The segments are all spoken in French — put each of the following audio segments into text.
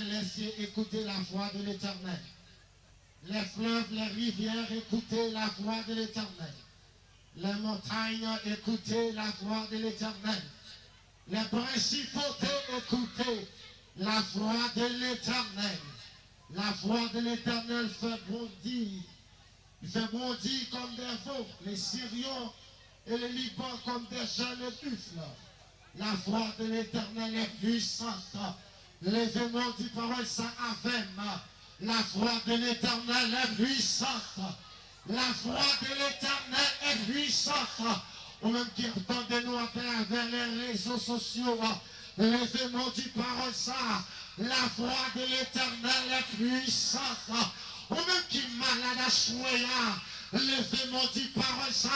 les cieux, écoutez la voix de l'Éternel. Les fleuves, les rivières, écoutez la voix de l'Éternel. Les montagnes, écoutez la voix de l'Éternel. Les principautés, écoutez la voix de l'Éternel. La voix de l'Éternel fait bondir. Il fait bondir comme des veaux, les Syriens et les Libans comme des jeunes buffles. La voix de l'Éternel est puissante. L'événement du parole ça avec la voix de l'Éternel est puissante. La voix de l'Éternel est puissante. Ou même qui entendez nous à travers les réseaux sociaux. L'événement du parole ça. La voix de l'Éternel est puissante. Ou même qui malade à choya. L'événement du parole ça.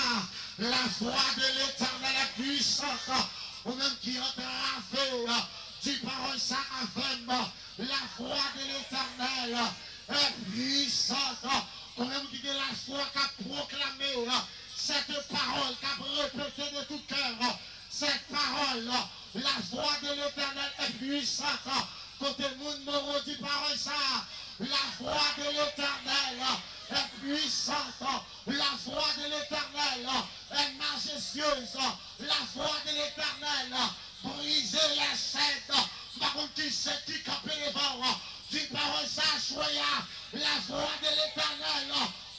La voix de l'Éternel est puissante. Ou même qui entrave du parole ça avec la voix de l'Éternel est puissante. Ou même qui a la foi qui a proclamé cette parole, qui a répété de tout cœur cette parole. La voix de l'Éternel est puissante. Côté monde moro du parole ça. La voix de l'Éternel est puissante. La voix de l'Éternel est majestueuse. La voix de l'Éternel brise les cèdres. Par contre, qui sait qui capé les bords du parole ça, choya. La voix de l'Éternel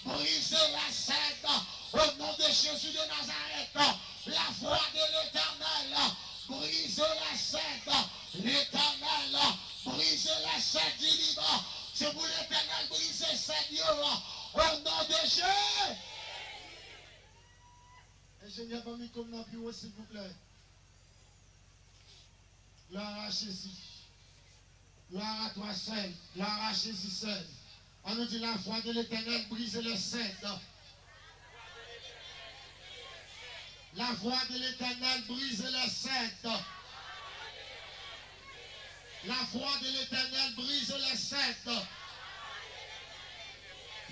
brise les cèdres. Au nom de Jésus de Nazareth, la voix de l'Éternel brise les cèdres. L'Éternel brise les cèdres du Liban. C'est pour l'Éternel briser ces dieux au nom de Jésus. Ingénieur Bami, comme dans le bureau, s'il vous plaît. Gloire à Jésus. Gloire à toi seul. Gloire à Jésus seul. On nous dit la voix de l'Éternel brise les cèdres. La voix de l'Éternel brise les cèdres. La voix de l'Éternel brise les cèdres.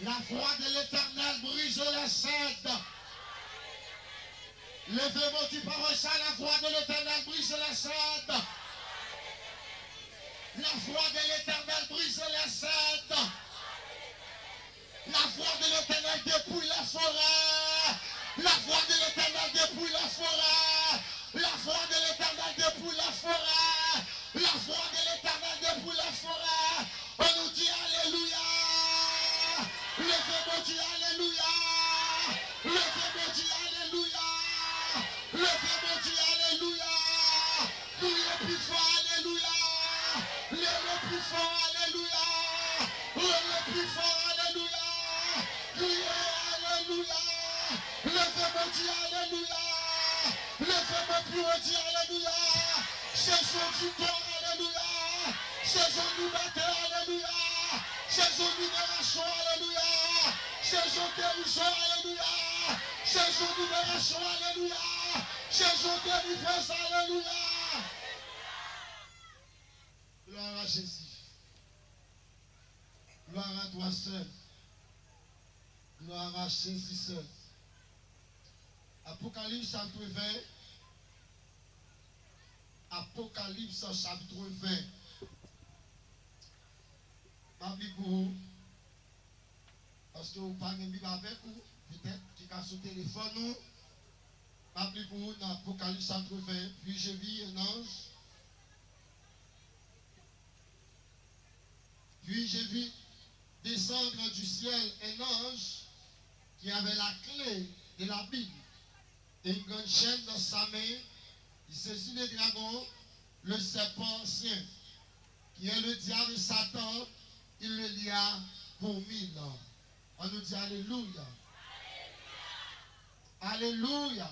La voix de l'Éternel brise les cèdres. Levez-vous du parole ça, la voix de l'Éternel brise les cèdres. La voix de l'Éternel brise les cèdres. La voix de l'Éternel dépouille la forêt. La voix de l'Éternel dépouille la forêt. La voix de l'Éternel dépouille la forêt. La voix de l'Éternel dépouille la forêt. On nous dit Alléluia. Levez-vous dit Alléluia. Levez-vous dit Alléluia. Levez-vous dit Alléluia. Criez plus fort Alléluia. Le plus fort Alléluia. Le plus fort Alléluia. Criez Alléluia. Levez-vous dit Alléluia. Levez-vous plus haut dit Alléluia. Saison victoire, alléluia. Saison liberté, alléluia. Saison libération, alléluia. Saison guérison, alléluia. Saison libération, alléluia. Saison délivrance, alléluia. Gloire à Jésus. Gloire à toi seul. Gloire à Jésus seul. Apocalypse chapitre 20. Apocalypse chapitre 20. Ma Bible pour vous. Parce que vous parlez de Bible avec vous. Peut-être qui a son téléphone nous. Ma Bible pour vous dans Apocalypse chapitre 20. Puis je vis un ange. Puis je vis descendre du ciel un ange qui avait la clé de la Bible et une grande chaîne dans sa main. Il saisit le dragon, le serpent ancien, qui est le diable Satan, il le lia pour 1000 ans. On nous dit Alléluia. Alléluia.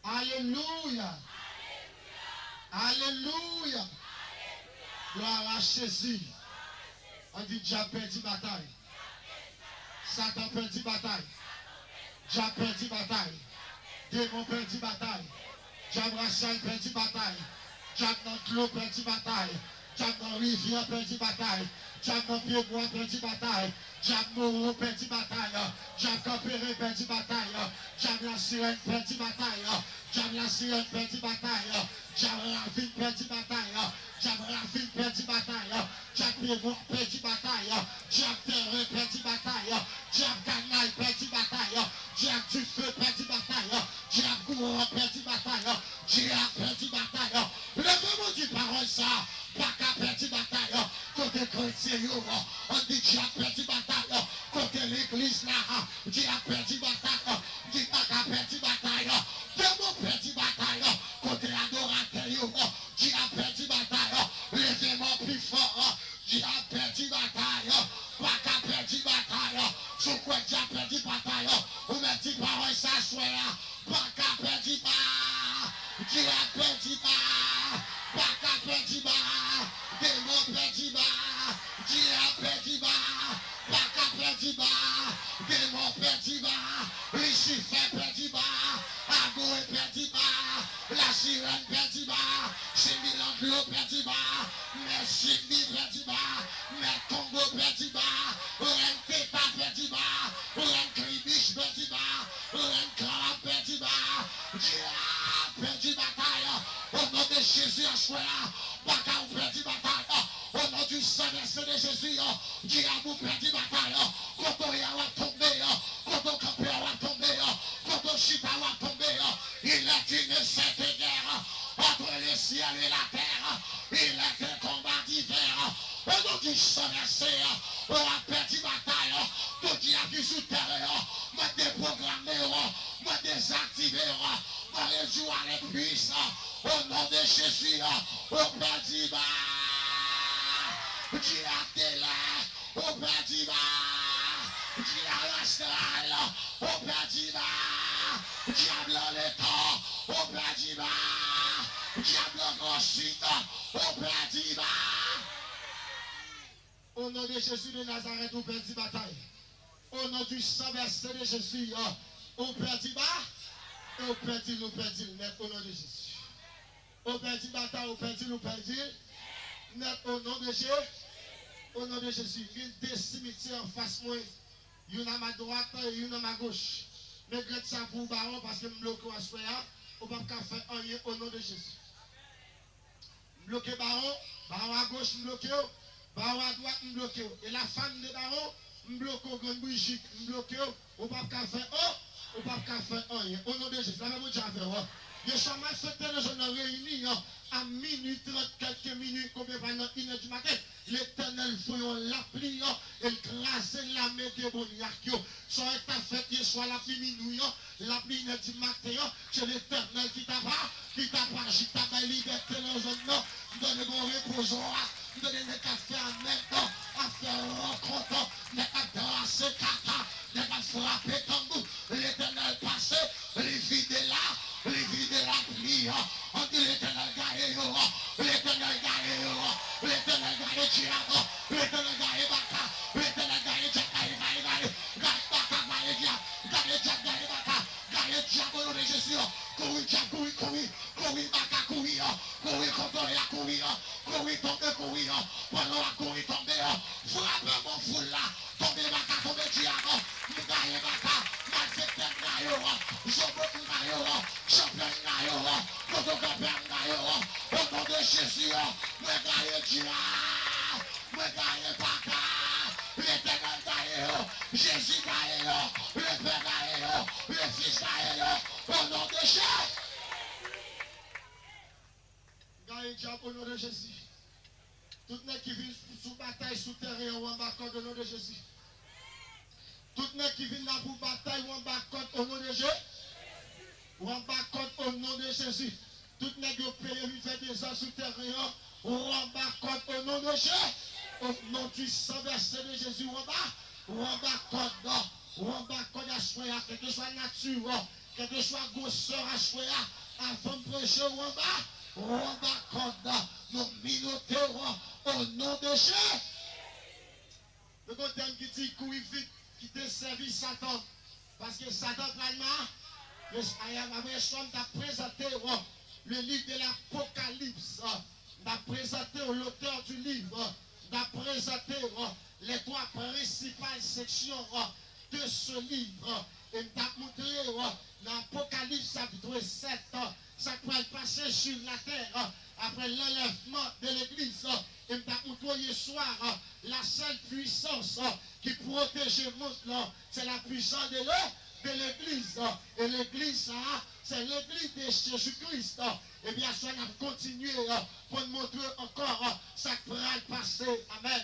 Alléluia. Alléluia. Gloire à Jésus. On dit Dieu a perdu bataille. Satan perdu bataille. Dieu a perdu bataille. Démon perdu bataille. Diable Rachel perdu bataille. Diable dans l'eau perdu bataille. Diable dans rivière perdu bataille. Diable pied droit, perdu bataille. Diable mourou, perdu bataille. Diable campéré, perdu bataille. Diable la sirène, perdu bataille. Diable la sirène, perdu bataille. Diable la ville, perdu bataille. Diable la ville, perdu bataille. Diable pied droit, perdu bataille. Diable terreux, perdu bataille. Diable canaille, perdu bataille. Diable du feu, perdu bataille. Diable courant, perdu bataille. Diable perdu bataille. Le moment du parole ça, pas qu'à perdu bataille. Côté chrétien, on dit diable perdu bataille. Côté l'église là, diable perdu bataille. Dit pas qu'à perdu bataille. Démon perdu bataille. Côté adorateur, diable perdu bataille. Levez-moi plus fort. Diable perdu bataille. Pas qu'à perdu bataille. Sur quoi diable perdu bataille. Ou me dit parole ça, soit pas qu'à perdu bataille. Diable perdu bataille. Pas qu'à perdu bataille. Démon perdu bataille. Diable perdu bataille. Pas qu'à perdu bataille. Démon perdu bataille. Lucifer perdu bataille. Agoué perdu bataille. La sirène perdu bataille. Chimie l'anglo perdu bataille. Mais chimie perdu bataille. Mais Congo perdu bataille. Ren Teta perdu bataille. Ren Kribiche perdu bataille. Ren Kara perdu bataille. Diable perdu bataille. Au nom de Jésus, à soi, pas qu'à vous perdu bataille. Au nom du sang de Jésus, diable vous perdu bataille. Quand on va tomber, quand on campé va tomber, quand on chita va tomber, il est une sainte guerre entre le ciel et la terre. Il est un combat d'hiver. Au nom du sang on a perdu bataille. Tout qui a vu sous terre, moi déprogrammé, moi désactivé, moi réjoui à les puissants. Au nom de Jésus, on perdu bataille. Diable là, on perdu bataille. Diable astral, on perdu bataille. Diable l'état, on perdu bataille. Diable ensuite, on perdu bataille. Au nom de Jésus de Nazareth, on perdit bataille. Au nom du sang versé de Jésus, on perdit bataille. Et on perdit, nous perdit, net au nom de Jésus. On perdit bataille, on perdit, nous perdit, net au nom de Jésus. Au nom de Jésus, il y a des cimetières en face moi. Il y en a à ma droite et il y en a à ma gauche. Mais grâce ça pour baron parce que je bloque à soi, on ne peut pas faire rien au nom de Jésus. Bloqué baron à gauche, bloqué, baron à droite, bloqué. Et la femme de baron, bloqué au grand bougie, bloqué, on ne peut pas faire on ne peut pas faire rien. Au nom de Jésus, la même chose à faire. Je suis mal fait de gens réunis à minuit, 30 quelques minutes, combien pendant 1h du matin. L'Éternel voyons la pluie, et craser la main de Boniac. Soit ta fête, soit la pluie minuit, la pluie du matin, c'est l'Éternel qui t'a pas, qui t'a pas liberté dans le zone, donne bon repos, donne des cafés en même temps, à faire rencontre, des cafés à se cata, des cafés frapper tambour, l'Éternel passé, les vides là, les vides la pluie, on dit l'Éternel gagne, l'Éternel gagne, l'Éternel gagne, l'Éternel gagne, Baka, l'Éternel gagne, gagne, Baka, gagne, Baka, gagne, diable de Jésus, courir, Baka, courir, contre la courir, tomber, pendant la courir, tomber, frappe mon foule là, tomber, Baka, tomber, diable, gagne, Baka, malfaiteur, gagne, champion, gagne, au nom de Jésus, me gagne, diable, me gagne, Baka, l'Éternel gagne, Jésus gagne, le Père gagne, le Fils gagne, au nom de Jésus. Gagne diable au nom de Jésus. Tout le monde qui vient sous bataille souterraine ou en bas au nom de Jésus. Tout le monde qui vient là pour bataille ou en bas au nom de Jésus. Ou en bas au nom de Jésus. Tout le monde qui paye faire des ans souterrains ou en bas au nom de Jésus. Au nom du sang versé de Jésus ou en bas ou en bas à choisir, quelle que soit nature, quelle que soit grosseur à choisir, avant de prêcher ou en bas, nous minotons au nom de Jésus. Le côté qui dit courir vite, qui te servit Satan, parce que Satan, vraiment, le t'a présenté le livre de l'Apocalypse, t'a présenté l'auteur du livre. m'a présenté les trois principales sections de ce livre. Et m'a montré dans l'Apocalypse chapitre 7, ça va passer sur la terre après l'enlèvement de l'Église. Et m'a montré hier soir la seule puissance qui protège le monde, c'est la puissance de l'Église. Et l'Église, c'est l'Église de Jésus-Christ. Et bien sûr, on a continué pour nous montrer encore ça qui va passer. Amen.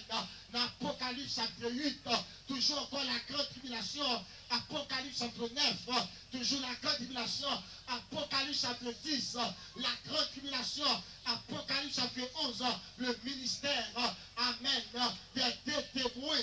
Dans l'Apocalypse chapitre 8, toujours encore la grande tribulation. Apocalypse chapitre 9, toujours la grande tribulation. Apocalypse chapitre 10, la grande tribulation. Apocalypse chapitre 11, le ministère. Amen. Des témoins.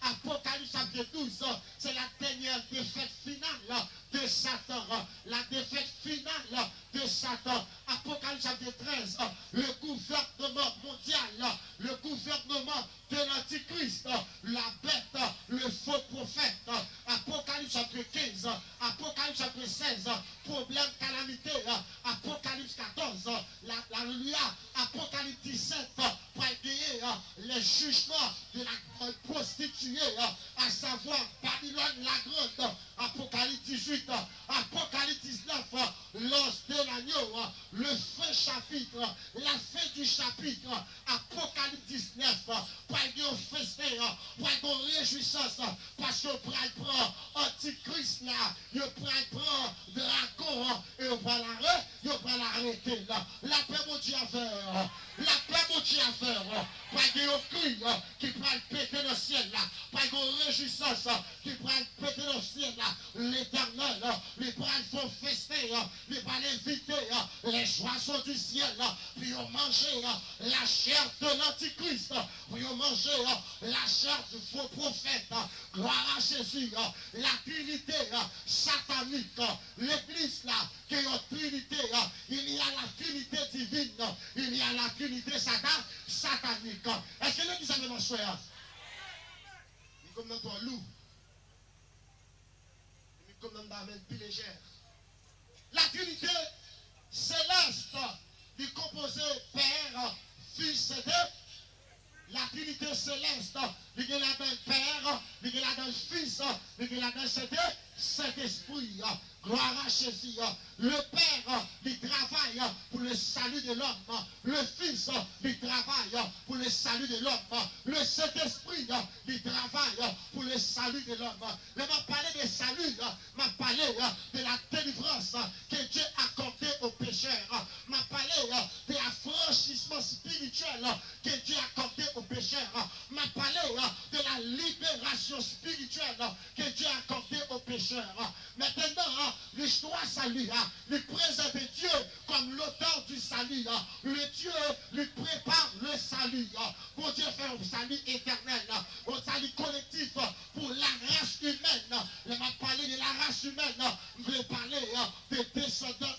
Apocalypse chapitre 12, c'est la dernière défaite finale de Satan. La défaite finale de Satan. Apocalypse chapitre 13, le gouvernement mondial, le gouvernement de l'Antichrist, la bête, le faux prophète. Apocalypse chapitre 15, Apocalypse chapitre 16, problème, calamité. Apocalypse 14, l'alléluia. Apocalypse 17, pour gagner les jugements de la prostituée, à savoir Babylone la grande. Apocalypse 18, Apocalypse 19, l'os de l'agneau, le fin chapitre, la fin du chapitre, Apocalypse 19, pour un festin, pour une réjouissance, parce que pour prendre Antichrist là, il prend dragon, et on va l'arrêter là. La paix mon Dieu à faire, la paix mon Dieu à faire, pour un cri qui prend le pété dans le ciel là, pour une réjouissance qui prend le pété dans le ciel là, l'Éternel, les bras font festin, les bras l'inviter, les joissons du ciel, puis on manger la chair de l'Antichrist, puis on manger la chair du faux prophète, gloire à Jésus, la Trinité satanique, l'Église là, qui est en Trinité, il y a la Trinité divine, il y a la Trinité satanique. Est-ce que l'Église a même choisi? Il comme dans ton loup. Comme dans le plus légère. La Trinité céleste est composée Père, Fils et de la Trinité céleste, il y a dans le Père, il y a dans le Fils, il y a dans le Saint-Esprit. Gloire à Jésus. Le Père, il travaille pour le salut de l'homme. Le Fils, il travaille pour le salut de l'homme. Le Saint-Esprit, il travaille pour le salut de l'homme. Je m'a parlé de salut, m'a parlé de la délivrance que Dieu a accordée aux pécheurs. M'a parlé de l'affranchissement spirituel que Dieu a accordé aux pécheurs. M'a parlé de la libération spirituelle que Dieu a accordée aux pécheurs. Maintenant, l'histoire salut, lui présente Dieu comme l'auteur du salut. Le Dieu lui prépare le salut. Pour Dieu fait un salut éternel, un salut collectif pour la race humaine. Je vais parler de la race humaine. Je vais parler des descendants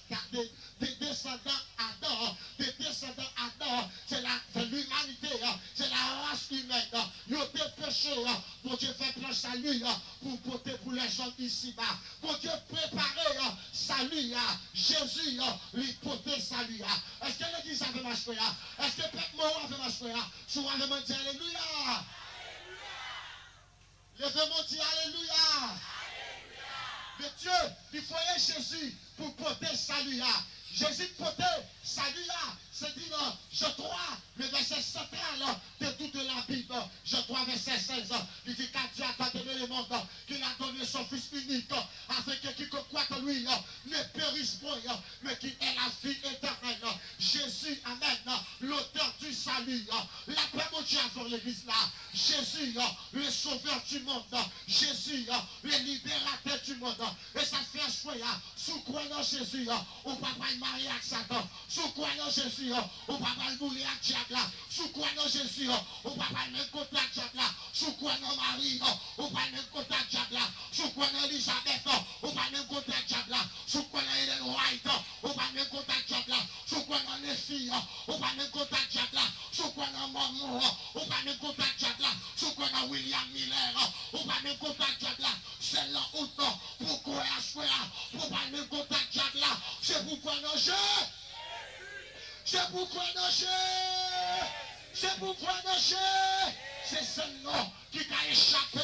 Adam. Des descendants Adam, c'est l'humanité, c'est la race humaine. Ils ont été péchés. Pour Dieu fait plein salut pour porter pour les gens ici-bas. Pour Dieu préparer salut, Jésus lui porter salut. Est-ce que l'église avait marché? Est-ce que Père Moran avait marché? Si vous avez dit Alléluia. Levez-moi dit Alléluia. Mais Dieu, il faut Jésus pour porter salut. Jésus porter salut. C'est dit, je crois, le verset central de toute la Bible. Je crois, verset 16. Il dit qu'à Dieu a tant aimé le monde qu'il a donné son Fils unique, afin que quiconque croit en lui ne périsse point, mais qu'il ait la vie éternelle. Jésus, amen, l'auteur du salut. La paix mon Dieu avant l'église là. Jésus, le sauveur du monde. Jésus, le libérateur du monde. Et ça fait un choix, sous croyant Jésus, on ne va pas marier avec Satan. Sous croyant Jésus, on ne va pas mourir avec diable. Sous croyant Jésus, on ne va pas même contact diable. Sous croyant Marie, on ne va pas même contact diable. Sous croyant Elisabeth, on ne va pas même contact diable. Sous croyant Ellen White, on ne va pas même contact diable. Sous croyant les filles, on ne va pas même contact diable. Sous croyant Mormon, on ne va pas même contact diable. Sous croyant William Miller, on ne va pas même contact diable. C'est là où pourquoi pour pas même contact diable. C'est pourquoi non, c'est pourquoi non, C'est pour voir danger. C'est ce nom qui t'a échappé.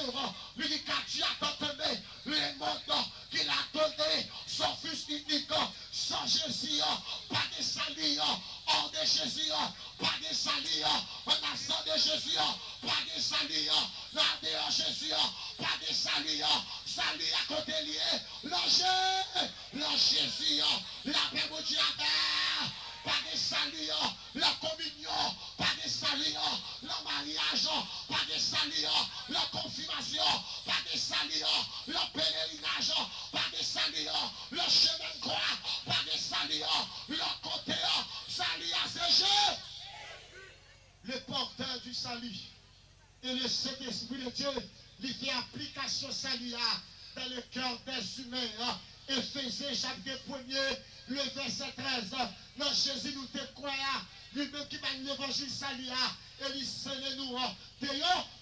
Lui qui a dit à t'entendre. Les mondes qu'il a donné. Son fils unique. Sans Jésus. Pas de salut. Hors de Jésus. Pas de salut. En absence de Jésus. Pas de salut. En dehors de Jésus. Pas de salut. Salut à côté lié. L'ange Jésus. La paix de Dieu. Pas de salut, la communion, pas de salut, le mariage, pas de salut, la confirmation, pas de salut, le pèlerinage, pas de salut, le chemin de croix, pas de salut, le côté, salut à ce jeu. Le porteur du salut et le Saint-Esprit de Dieu, il fait application salut dans le cœur des humains. Éphésiens chapitre 1er, le verset 13. Non, Jésus nous te croyons, lui-même qui mène l'évangile salut, et il scelle nous.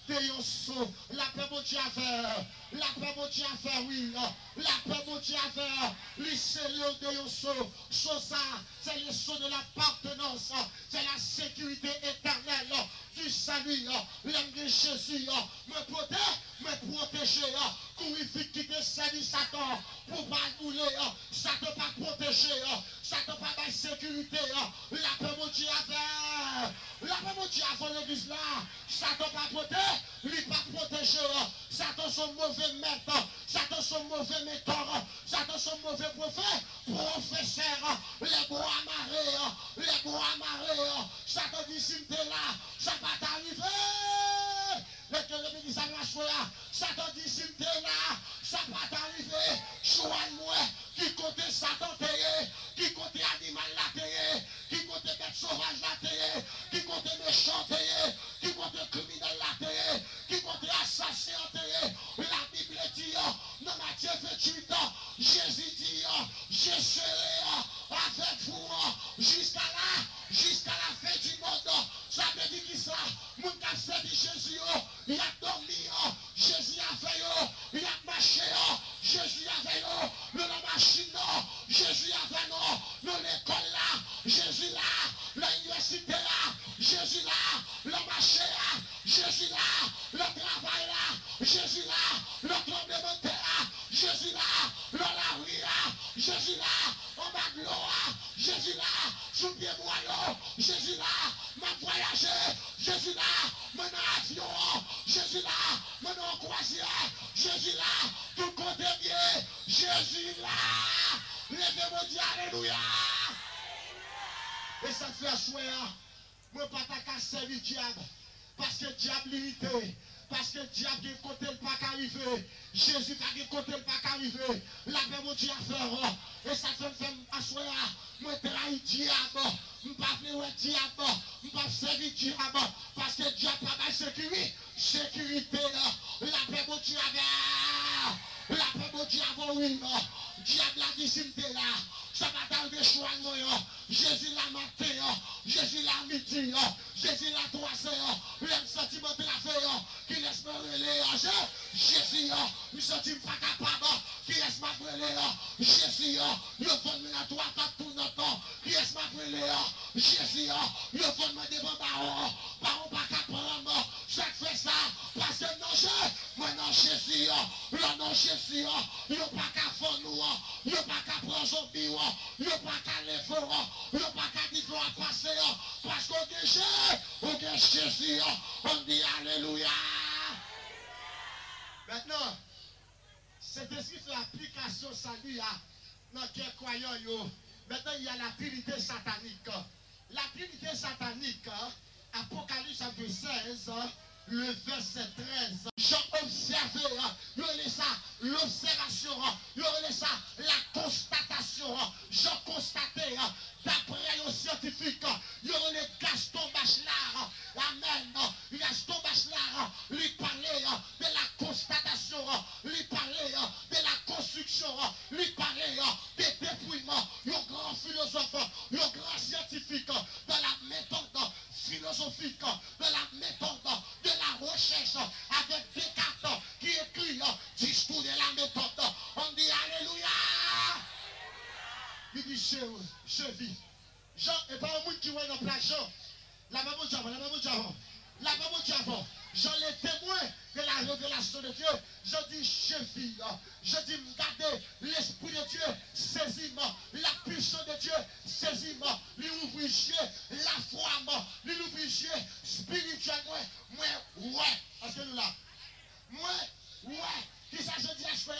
T'ayons saut, la paix mon Dieu à faire, la paix mon Dieu à faire, oui, la paix mon Dieu à faire, lui scelle t'ayons saut, ça, c'est le saut de l'appartenance, c'est la sécurité éternelle du salut, l'homme de Jésus, me protéger, courir vite quitter salut Satan, pour pas rouler, Satan pas protéger, Satan pas de sécurité, la paix mon Dieu à faire, la paix mon Dieu à faire l'église là, Satan pas protéger, lui pas protéger, Satan son mauvais maître, Satan son mauvais mentor, Satan son mauvais prophète, professeur, les bois amarrés, Satan dit si t'es là, ça va t'arriver. Le ministre a marché là, Satan dit si t'es là, ça va t'arriver. Choisis-moi, qui côté Satan t'es, qui côté animal là t'es, qui côté bête sauvage là t'es, qui côté méchant t'es, qui côté criminel là t'es, qui côté assassin t'es. La Bible dit, dans Matthieu 28, Jésus dit, je serai avec vous jusqu'à la fin du monde. Ça veut dire qui ça? Mon qui servi Jésus, il a dormi, Jésus a veillé, il a marché, Jésus a veillé, dans la machine, Jésus a veillé, dans l'école là, Jésus là, l'université là, Jésus là, le marché là, Jésus là, le travail là, Jésus là, le tremblement de terre là, Jésus là, dans la rue là, Jésus là, en bas de l'eau là, Jésus là, sous le pied moyen, Jésus là, m'a voyagé, Jésus là, maintenant avion, Jésus là, maintenant croisière, Jésus là, tout côté bien, Jésus là, levez-moi dire alléluia. Et ça fait chouette, moi pas ta servir diable, parce que diable limité. Parce que le diable est côté le pas arriver. Jésus pas de côté le pas arriver. La paix mon Dieu à faire. Et ça fait m'asseoir. Moi trahi diable. Je ne pas venir diable. Je ne pas servir diable. Parce que le diable pas de sécurité. Sécurité. La paix mon Dieu à faire. La paix mon Dieu à faire. Oui. Diable a dit si t'es là. Ça va t'arriver choix moi. Jésus l'a matin. Jésus l'a midi. Jésus l'a 3 heures. L'homme sentiment de la fait. Qui laisse me relayer, Jésus, nous sommes pas capables, qui laisse me relayer, Jésus, nous faut me la droite à tout notre temps, qui laisse me relayer, Jésus, nous faut me devant baron pas capable, chaque fait ça, parce que non, moi non, Jésus, non, Jésus, nous pas qu'à faire nous, nous pas qu'à prendre zombie, nous pas qu'à lever, nous pas qu'à dire à passer, parce qu'on est Jésus, on dit alléluia. Maintenant, cet esprit fait application salut dans quel croyant. Maintenant, il y a la trinité satanique. La trinité satanique, Apocalypse 16, le verset 13. J'ai observé, l'observation, la constatation. J'ai constaté, d'après les scientifiques, il y a les Gaston Bachelard. Amen. Gaston Bachelard lui parlait de la constatation, lui parlait de la construction, lui parlait des dépouillements. Il y a un grand philosophe, il y a un grand scientifique de la méthode philosophique, de la méthode de la recherche avec Descartes qui écrit discours de la méthode. On dit alléluia. Il dit je vis. Jean, et pas un monde qui voit dans la Jean. La même Dieu avant, la même Dieu avant. La même Dieu avant. J'en ai témoin de la révélation de Dieu. Je dis cheville. Je dis regardez l'Esprit de Dieu. Saisis-moi. La puissance de Dieu. Saisis-moi. Lui ouvre les yeux. La foi. Lui ouvre les yeux. Spirituellement. Moi, ouais. Est-ce que nous là? Moi, ouais. Qui ça je dis à ce là?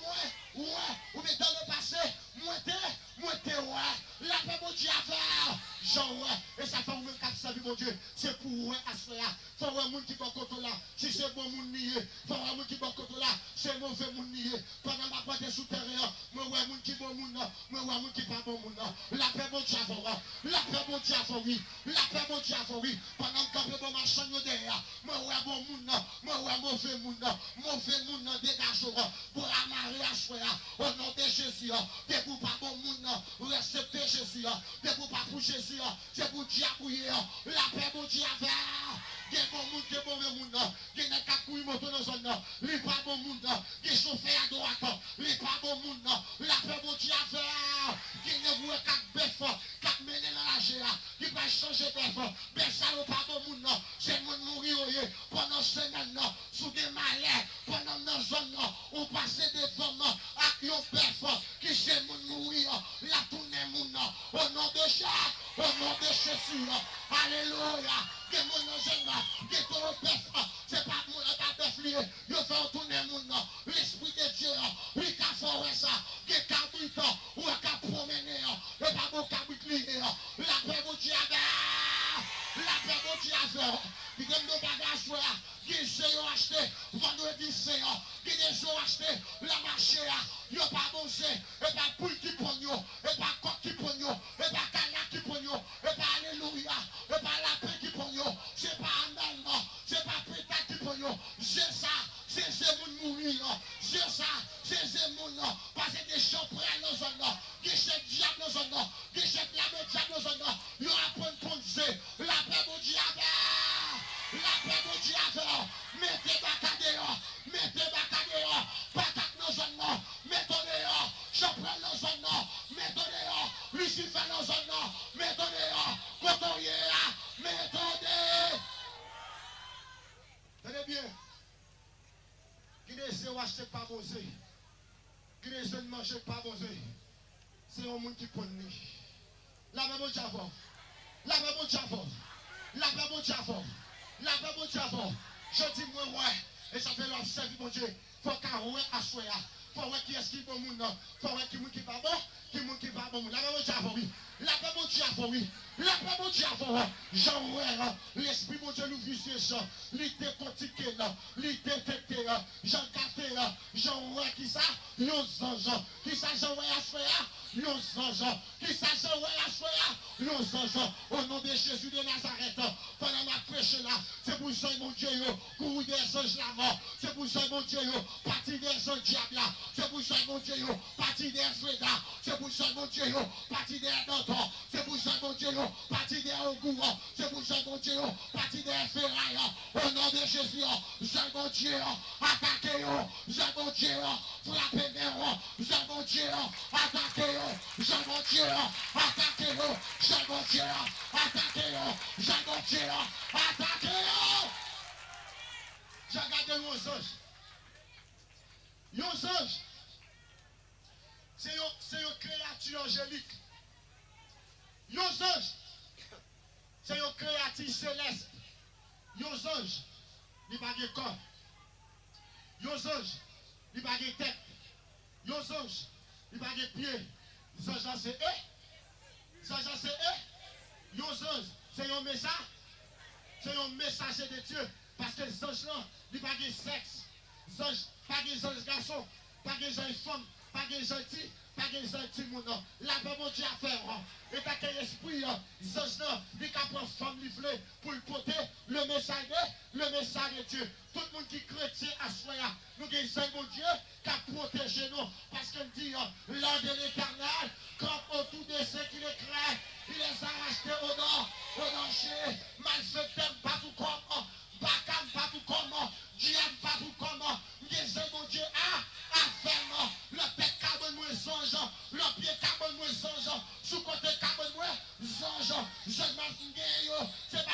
Moi, ouais. Ou bien dans le passé. Moi, t'es, ouais. La paix, mon Dieu, à faire. Genre, ouais. Et ça fait même 400 mon Dieu. C'est pour ouais, à ce là. Faut voir moun qui va côté là. Si c'est bon moun nié. Faut voir moun qui va côté là. C'est mauvais moun nié. Pendant ma pointe souterrain. Moi, ouais, moun qui bon moun. Moi, ouais, moun qui pas bon moun. La paix, mon Dieu, à faire. La paix, mon Dieu, à faire, oui. La paix, mon Dieu, à faire, oui. Pendant que je bon marchand derrière. Moi, ouais, bon moun. Moi, ouais, mauvais moun. Mauvais moun, dégage. Pour amarrer à ce là. Au nom de Jésus. Des pour pas bon moun. Respecter Jésus. Des pour pas pour Jésus. C'est pour diabouiller. La paix, mon Dieu, à faire. Gen bon moun, gen bon moun, gen ne ka kouy moto dans zone, li pas bon moun, gen chauffeur à droite, li pas bon moun, la paix bon Dieu à faire, gen ne voue kak bef, kak mene dans la géa, qui va changer bef, ben ça ou pas bon moun, c'est moun mourir pendant semaine, sous des malais, pendant dans zone, ou passer des femmes, avec yon bef, qui c'est moun mourir, la tourne moun, au nom de Jésus, au nom de Jésus, alléluia. Que mon jeune, que ton père, c'est pas mon bœuf lié, il fait tourner mon nom, l'esprit de Dieu, il a fait ça, il a fait ça, ou il a promené, il a pas beaucoup lié, la paix de Dieu la paix de Dieu il y a des bagages, qui ont acheté, vendredi Seigneur, qui ont acheté, la marché, il n'y a pas bon, et pas poule qui pognon, et pas coq qui pognon, et pas cagnac qui pognon, et pas alléluia, et pas la paix qui pognon, c'est pas amen, c'est pas pétard qui pognon, c'est ça, c'est mon mourir, c'est ça, c'est mon nom, parce que des gens prennent nos zones, qui chèquent diable nos zones, qui chèquent la diable nos zones, il y aura point de poncer, la paix mon diable, la paix mon diable, mettez bacadéo, mettez bacadéo, patate nos zones, mettez dehors, je prends nos zones, mettez dehors, Lucifer nos zones, mettez dehors, cotonnier, mettez dehors. Tenez bien. Qui désire acheter pas bosé, qui désire manger pas bosé, c'est un monde qui prend ni. La même diable, la même diable, la même diable, la même diable. Je dis moi ouais, et ça fait leur service mon Dieu. Faut qu'à ouais à soya, faut ouais qui est-ce qui bon monde, faut ouais qui monde qui pas bon, qui monde qui pas bon. La même diable oui, la même diable oui. La paix mon Dieu avant, Jean l'esprit mon Dieu nous visait ça, l'ité pratiqué là, l'ité têté là, Jean gâté là, Jean qui ça, nos anges, qui ça Jean à faire, nos anges, qui ça Jean à faire, nos anges, au nom de Jésus de Nazareth, pendant ma prêche là, c'est pour ça mon Dieu, courir des anges la mort, c'est pour ça mon Dieu, partir des anges diable là, c'est pour ça mon Dieu, partir des frères, c'est pour ça mon Dieu, partir des dentons, c'est pour ça mon Dieu, parti des Ogourans, c'est pour ça mon Dieu, parti des ferrailles, au nom de Jésus, j'ai mon Dieu, attaquez-vous, j'ai mon Dieu, frappez-vous, j'ai mon Dieu, attaquez-vous, j'ai mon Dieu, attaquez-vous, j'ai mon Dieu, attaquez-vous, j'ai mon Dieu, attaquez-vous. J'ai regardé nos anges. Nos anges, c'est une créature angélique. Nos anges, c'est une créature céleste. Nos anges, ils n'ont pas de corps. Nos anges, ils n'ont pas de tête. Nos anges, ils n'ont pas de pieds. Les anges, c'est eux. Les anges, c'est eux. Nos anges, c'est un message. C'est un messager de Dieu. Parce que les anges, là, ils n'ont pas de sexe. Les anges, pas de anges garçons, pas de anges femmes, pas de anges filles. Pas de gentil moun non. La paix mon Dieu à faire. Et t'as quel esprit, les anges non, ils prennent femme livrée pour le porter le message de Dieu. Tout le monde qui est chrétien à soi, nous avons mon Dieu qui a protégé nous. Parce qu'il dit, l'ordre de l'éternel, comme autour de ceux qui les créent, il les a rachetés au nord, au danger, malfaiteur, pas tout comme, bacam, pas tout comme, diable, pas tout comme, nous avons mon Dieu à faire, le père carbone moins songe, le pied carbone moins songe, sous côté carbone moins songe, je m'en c'est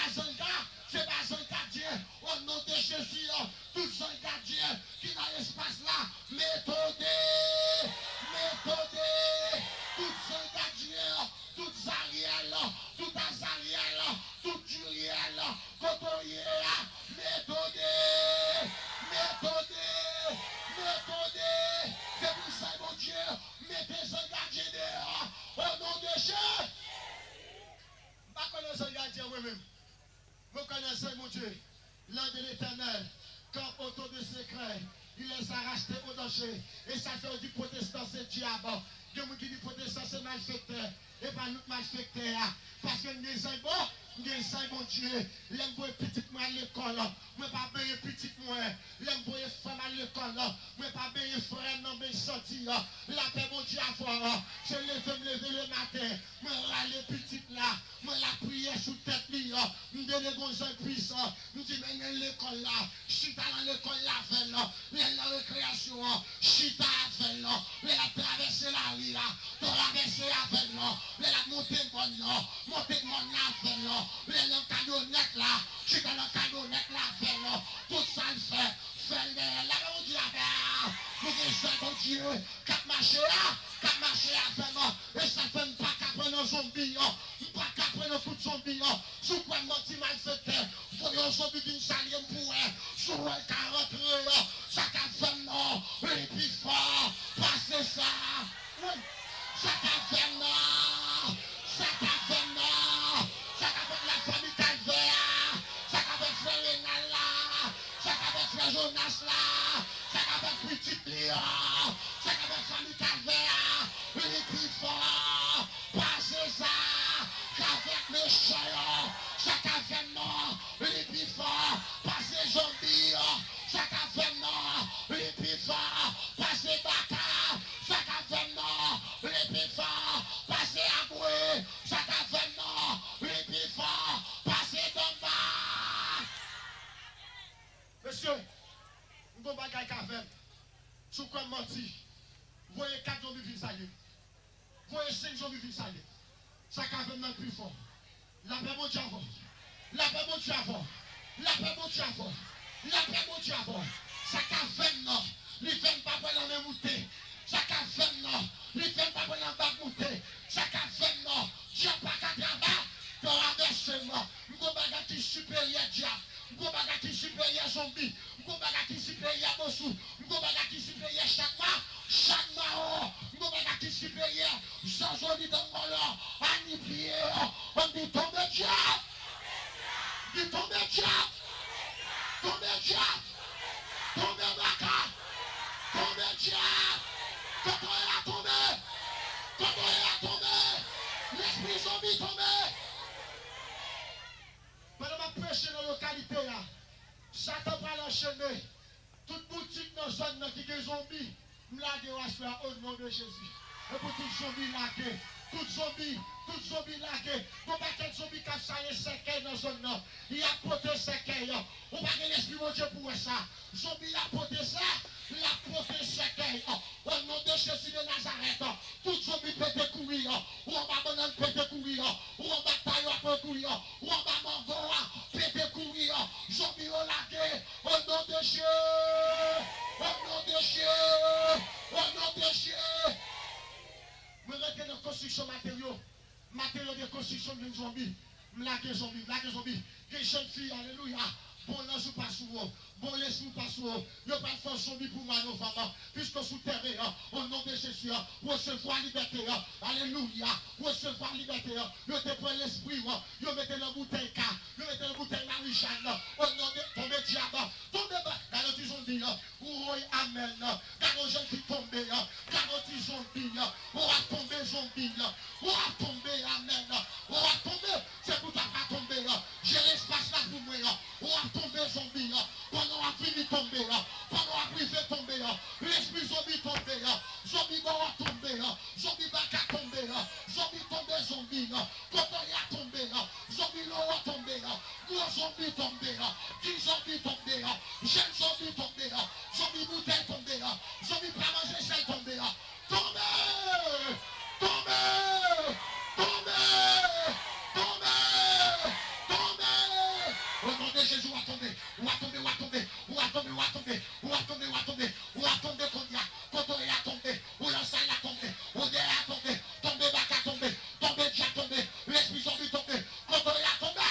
L'un de l'Éternel, camp autour de secret. Il les a rachetés au danger. Et ça fait du protestant, c'est diable. Il y a qui dit protestant, c'est malfecteur. Et pas nous malfecteur. Parce que nous sommes bons. Nous sommes bon Dieu. L'aime pour petit moi à l'école. Moi pas payer petit moi. L'aime pour femme à l'école. Moi pas payer frère non mais sorti. La paix mon Dieu à voir. Je lever le matin. Moi râler petite là. Moi la prière sous tête li. Nous donner gonzin puissant. Nous dit mais l'école là. Chita dans l'école là fait là. La récréation. Chita fait là. La traverser la rue là. Traverser la fait là. La monter bonne là. Monter bonne là fait là. Le cadeaunettes là, je suis dans le cadeaunettes là, fait là, tout ça le fait là, mon Dieu, nous sommes mon Dieu, cap marché à faire là, et ça fait pas qu'à prendre un zombie, pas qu'à prendre un coup de zombie, sous quoi menti mal fait, voyons un zombie d'une saline pour sous un 40 ça qu'a fait non, et puis fort, passez ça, oui, ça qu'a fait non, ça qu'a fait non. Ça avec la famille Calvaire, ça avec frère Rénal là, ça avec frère Jonas là, ça avec petit Léon, ça avec famille Calvaire, les plus forts, passez ça, qu'avec le chien, ça avec non, les plus forts, passez zombie, ça avec non, les plus forts, passez Baka, ça avec non, les plus forts, passez Aboué, ça avec non, les plus forts, passez d'en bas. Monsieur, nous avons bagay qu'à faire. Sous quoi menti? Vous voyez 4 zombies vivre ça y est. Vous voyez 5 zombies vivre ça y est. Ça qu'a fait le plus fort. La paix mon Dieu avant. La paix mon Dieu avant. La paix mon Dieu avant. La paix mon Dieu avant. Ça qu'a fait non. Les femmes pas pour la même montée. Ça qu'a fait non. Les femmes pas pour la même montée. Ça qu'a fait non. Dieu pas qu'à travailler. Pour averser moi. Nous avons bagay qui supérieur diable. Nous avons bagay qui supérieur zombie. Nous avons bagay qui supérieur bossou. Nous avons bagay qui supérieur chaque mois. Nous avons bagay qui supérieur. Sans dit dans mon là. On y prie. On dit tombe diable. Dit tombe diable. Tombe diable. Tombe baka. Tombe diable. Quand on est à tomber. Quand on est à tomber. L'esprit zombie tombe. Pendant ma prêche dans la localité, Satan va l'enchaîner. Toute boutique dans la zone qui est zombie, je la au nom de Jésus. Et pour tout zombie lagué, tout zombie lagué, pour pas quel zombie qui a saillé séquelles dans la zone, il a porté séquelles. On va pas l'esprit de Dieu pour ça. Zombie a porté ça, il a porté séquelles. Au nom de Jésus de Nazareth, tout zombie peut courir, ou on va banane peut courir, ou on va tailler peut courir, ou on va mango peut courir, zombie au lagué, au nom de Dieu, au nom de Dieu, au nom de Dieu. Je rentre dans la construction matériaux de construction d'une zombie. Je lague zombie. Des jeunes filles, alléluia. Bon l'ange pas sous vous, bon l'esprit pas sous vous. Il n'y a pas de force zombie pour moi, nos femmes. Puisque sous terre, au nom de Jésus, recevoir liberté. Alléluia. Recevoir liberté. Vous te prenez l'esprit, vous mettez la bouteille, vous mettez la bouteille Marie-Jeanne. Au nom de tomber diable, tombez bas. Quand tu zombie, oui, amen. Quand les gens qui tombent, quand tu zombie, on va tomber zombie, on va tomber, amen. On va tomber, c'est pour ta pas tomber. J'ai l'espace là pour moi. On va tomber zombie. Pendant on a fini tomber. Pendant on a privé tomber. L'esprit zombie tomber. Zombie va tomber. Zombie va tomber. Zombie tomber zombie. Quand on y a tombé. Zombie va tomber. Gros zombie tomber. 10 zombies tomber. Jeune zombie tomber. Zombie bouteille tomber. Zombie pas manger celle tomber. Tomber. Tomber. Tomber. Tomber. Tomber. Au nom de Jésus, on va tomber. On va tomber, on va tomber. On va tomber, on va tomber. On va tomber, on va tomber. On va tomber combien? Quand on est à tomber. On lance à tomber. On est à tomber. Tomber, bac à tomber. Tomber, déjà tomber. L'esprit zombie tomber. Quand on est à tomber.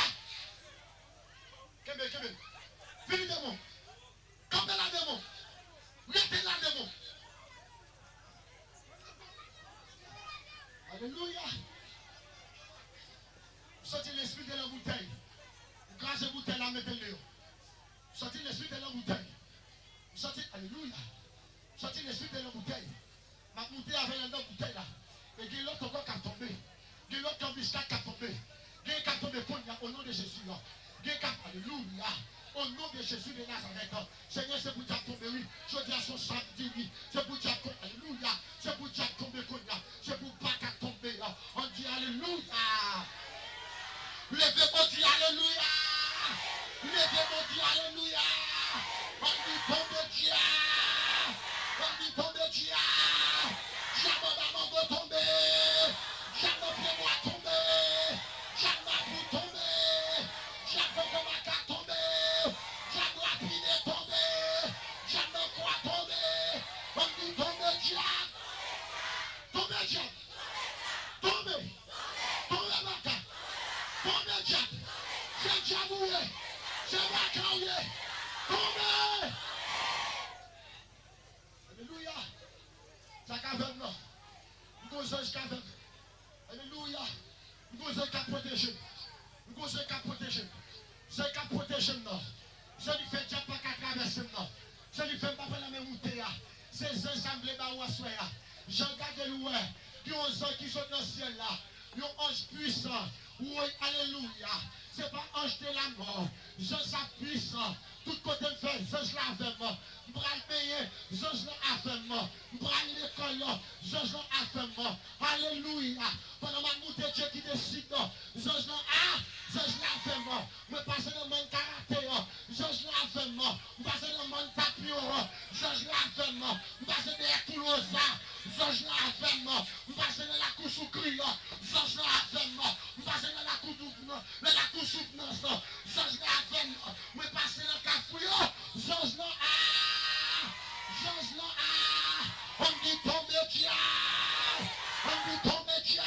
Kébé. Fini démon. Campez la démon. Mettez la démon. Alléluia. Sortez l'esprit de la bouteille. Grâce à la bouteille, la mettez-le. Sorti l'esprit de la bouteille. Sorti, alléluia. Sorti l'esprit de la bouteille. Ma bouteille avec la bouteille là. Et il y a l'autre encore qui a tombé. Il y a l'autre biscuit qui a tombé. Il y a qui a tombé au nom de Jésus. Il y a alléluia. Au nom de Jésus de Nazareth. Seigneur, c'est pour dire tomber, oui. Je dis à son samedi, oui. C'est pour dire tomber, alléluia. C'est pour dire tomber, c'est pour pas qu'à tomber. On dit alléluia. Levez-moi, dit alléluia. Levez-moi, dit alléluia. On dit tomber, Dieu. On dit tomber, Dieu. Jamais maman va tomber. Jamais pied-moi tomber. Jamais pour tomber. Jamais comment qu'à tomber. Jamais pied tomber. Jamais quoi tomber. On dit tomber, Dieu. Tomber, Dieu. Tomber. Tomber, maca. Tomber, Dieu. C'est diaboué. C'est macaoué. Tomber. Alléluia. Ça caverne là. Nous avons un caverne. Alléluia. Nous avons un cap protégé. Nous avons un cap protégé. C'est un cap protégé là. Je lui fais déjà pas qu'à traverser là. Je lui fais pas la même montée. C'est un assemblée d'Awa Soya. Je regarde l'ouest. Qui ont un qui sont dans le ciel là. Ils ont un ange puissant. Oui, alléluia. Ce n'est pas ange de la mort. Je suis puissant. Tout côté de fait, je l'avais moi. Je vais le payer, je l'avais moi. Je vais l'école, je l'avais moi. Alléluia. Pendant ma montée, Dieu qui décide, je l'avais moi. Je passe dans le monde karaté, je l'avais moi. Je passe dans le monde tapio, je l'avais moi. Je passe dans les coulosa, je l'avais moi. Je passe dans la couche au cri, je l'avais moi. Je passe dans la couche soutenance, je l'avais moi. Je passe dans le cafouillon, je l'avais. On dit tomber Dieu. On dit tomber Dieu.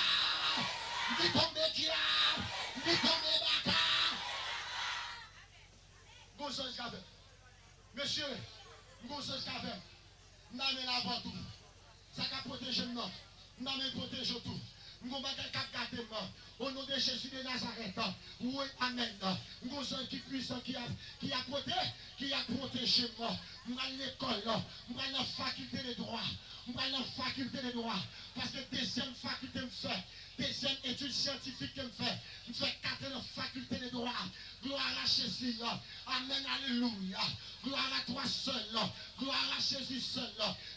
On dit tomber Dieu. On dit tomber Baka. Gonzales Gavin. Monsieur, Gonzales Gavin. Nous avons l'avant tout. Ça va protéger nous. Nous avons protégé tout. Nous avons gardé au nom de Jésus de Nazareth. Oui, amen. Nous avons qui puissant qui a protégé moi. Nous allons à l'école, nous allons à la faculté de droit. Nous allons à la faculté de droit. Parce que deuxième faculté me fait. Deuxième étude scientifique me fait. Je fais 4 ans de faculté de droit. Gloire à Jésus. Amen, alléluia. Gloire à toi seul. Gloire à Jésus seul.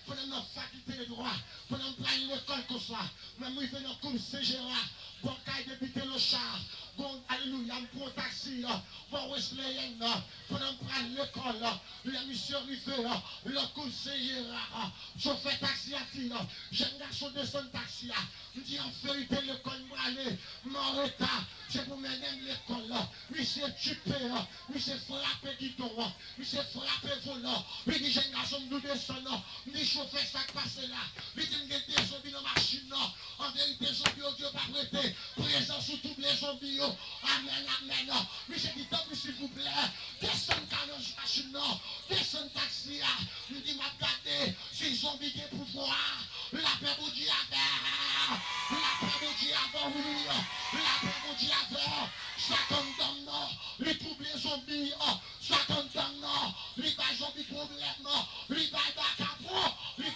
Pendant notre faculté de droit. Pendant que nous l'école comme ça. Même nous venons comme Saint-Gérard. Bon, quand il débutait le char. Bon, alléluia, pour un taxi. Bon, Wesley, pendant que prendre l'école. La mission arrivée. Le conseiller. Je fais taxi à tir. Jeune garçon descend taxi. Je dis en vérité, l'école m'a allé. Mon retard. C'est pour mener l'école. Monsieur tué. Monsieur frappé guidon. Monsieur frappé volant. Il dit jeune garçon, nous descendons. Il dit chauffeur, ça passe là. Il dit des zombies dans la machine. En vérité, zombies, Dieu pas prêté. Présent sur tous les zombies. Amen, amen. Monsieur dit, s'il vous plaît. Descend dans la machine. Descend taxi. Il dit, m'a gardé. Si zombies qui pouvoir. La paix vous dit avant. La paix vous dit avant, oui. La paix vous dit avant. Ça condamne. Les troubles les zombies. Ça condamne. Les zombies problème. Les bacapro. Les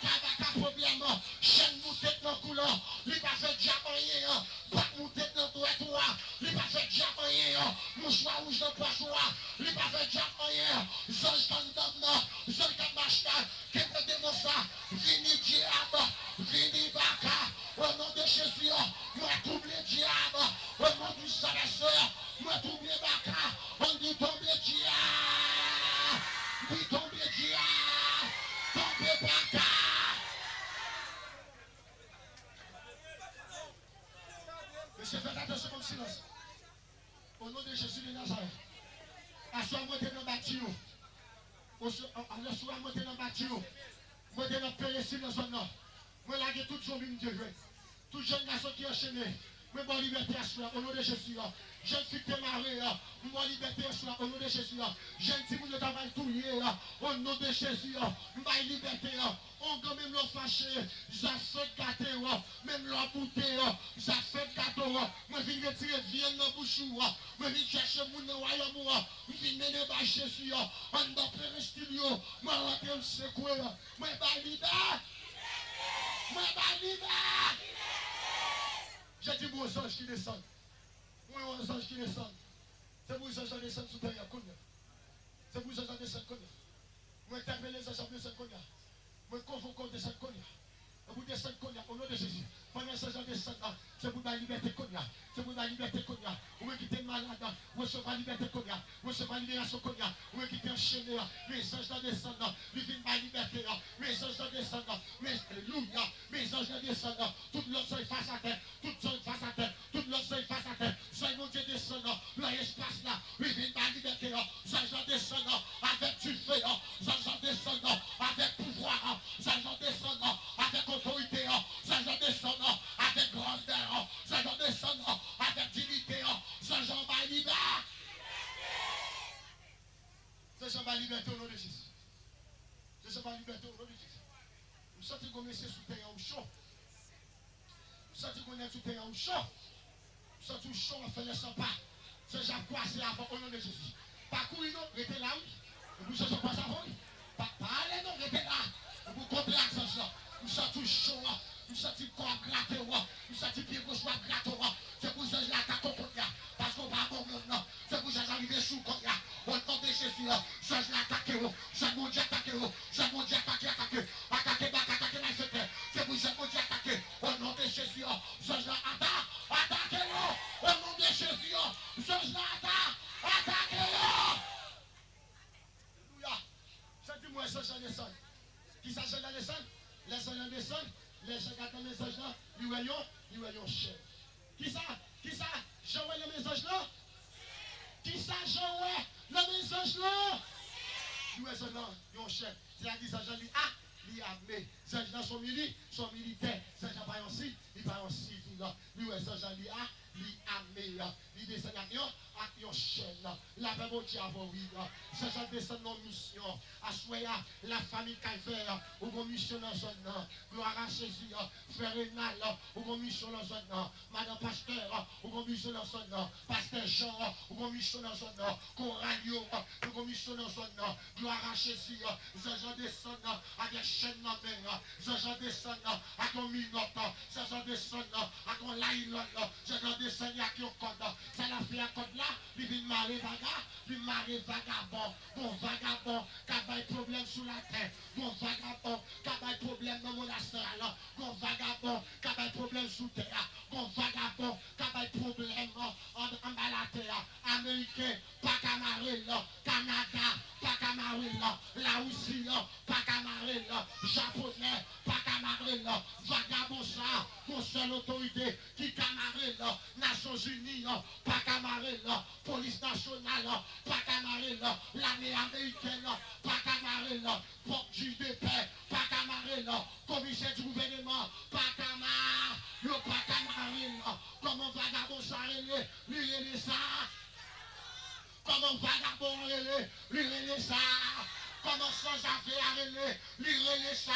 problème. Chaîne nous tête dans le couleur. Les pas fait diamant. Pas nous tête dans le toit. Les pas fait diamant. Mouchoir rouge dans le poissoir. Les pas fait diamant. Zone condamne. Zone camachta. Qu'est-ce que ça? Vini diable. Vini baka. Au nom de Jésus. Moi trouble diable. Au nom du Saint-Sœur. Moi trouble baka. On dit tomber diable. Dit tomber diable. Tomber baka. Monsieur, faites attention comme silence. Au nom de Jésus de Nazareth. Assois-moi dans le bâtiment. Assois-moi dans le bâtiment. Moi, je vais payer sur la zone. Moi, là, j'ai tout zombie de Dieu. Tout jeune garçon qui est enchaîné. Mais bonne liberté à soi, au nom de Jésus. Jeune fille qui est mariée, bonne liberté à soi, au nom de Jésus. Jeune fille qui travaille tout au nom de Jésus. Bonne liberté. On peut même le fâcher, j'ai fait gâter, même le bouter, j'ai fait gâteau. Moi, je viens retirer viande dans la bouche. Moi, je viens chercher mon royaume. Je viens mener par Jésus. On doit faire un studio. Moi, je vais me secouer. Moi, je vais liberté. Moi, je vais liberté. J'ai dit pour aux anges qui descendent. Moi, aux anges qui descendent. C'est pour les anges qui descendent sous terre. C'est pour les anges qui descendent. Moi, interpelle les anges qui descendent. Moi, convoque descendre. Vous descendez au nom de Jésus. Pendant ce genre de sang, c'est pour la liberté Konya. C'est pour la liberté Konya. Vous quittez malade, vous recevez la liberté Konya. Vous recevez la libération Konya. Vous quittez enchaîné. Mes anges dans descendant. Vous vivez ma liberté. Mes anges dans descendant. Alléluia. Mes anges dans descendant. Tout l'autre soleil face à terre. Tout soleil face à terre. Tout l'autre soleil face à terre. Soyez mon Dieu descendant. L'espace là. Vous vivez ma liberté. Anges dans descendant. Avec du feu. Anges dans descendant. Avec pouvoir. Anges dans descendant. Avec autorité. Anges dans descendant. Avec grandeur, ça doit descendre avec dignité, ça j'en va libérer. Ça j'en va liberté au nom de Jésus. Ça j'en va liberté au nom de Jésus. Vous sentez qu'on est sous terre au chaud. Vous sentez qu'on est sous terre au chaud. Vous sentez au chaud, on fait le sang pas. Ça j'en croisé avant au nom de Jésus. Pas courir non, restez là oui. Vous sentez pas ça avant. Pas aller non, restez là. Vous comprenez ça. Vous sentez chaud. Vous sentez le corps gratté, vous sentez le pied gauche gratté, c'est pour ça que je l'attaque au côté, parce qu'on va bon monde, c'est pour ça que j'arrive sous le côté, au nom de Jésus, je l'attaque, je mon Dieu attaque, je mon Dieu attaque, c'est pour ça que je attaque, au nom de Jésus, je l'attaque, au nom de Jésus, je l'attaque, alléluia, sentez-moi ça, je descends, qui ça, je descends, les gens descendent. Les gens qui attendent les anges là, ils voient chef. Qui ça? Jean ouais les messages là? Qui ça, Jean ouais les messages là? Ils voient là, ils ont chef. C'est-à-dire que les gens disent, ah, ils armés. Les anges là sont militaires. Les anges pas aussi, ils pas aussi. Ils voient les gens disent, ah, ils armés. Ils descendent à yon chaîne. La même au diable, oui. Les gens descendent en mission. Assoya, la famille Calvaire, ou vos mission dans zone. Gloire à Jésus, frère Rénal, ou vos mission dans zone. Madame Pasteur, ou vos mission dans zone. Pasteur Jean, ou vos mission dans zone. Coralio, ou vos mission dans zone. Gloire à Jésus, les gens descendent avec chaîne dans main. Les gens descendent avec un minote. Les gens descendent avec un laïlon. Les gens descendent avec un code. Ça l'a fait un code là, il vient marrer vagabond, il marrer vagabond. Bon vagabond, qui a des problèmes sous la terre. Bon vagabond, qui a des problèmes dans mon astral. Bon vagabond, qui a des problèmes sous terre. Bon vagabond, qui a des problèmes en bas la terre. Américain, pas camarade, Canada, pas camarade, la Russie, pas camarade, Japonais, pas camarade, vagabond ça, mon seule autorité qui camarade, Nations Unies, pas camarade, police nationale, pas camarade, l'armée américaine, pas camarade, porte juge de paix, pas camarade, commissaire du gouvernement, pas camarade, pas camarade, comment vagabond ça lui ça. Comment vagabond lui ça. Comment sans affaire lui ça.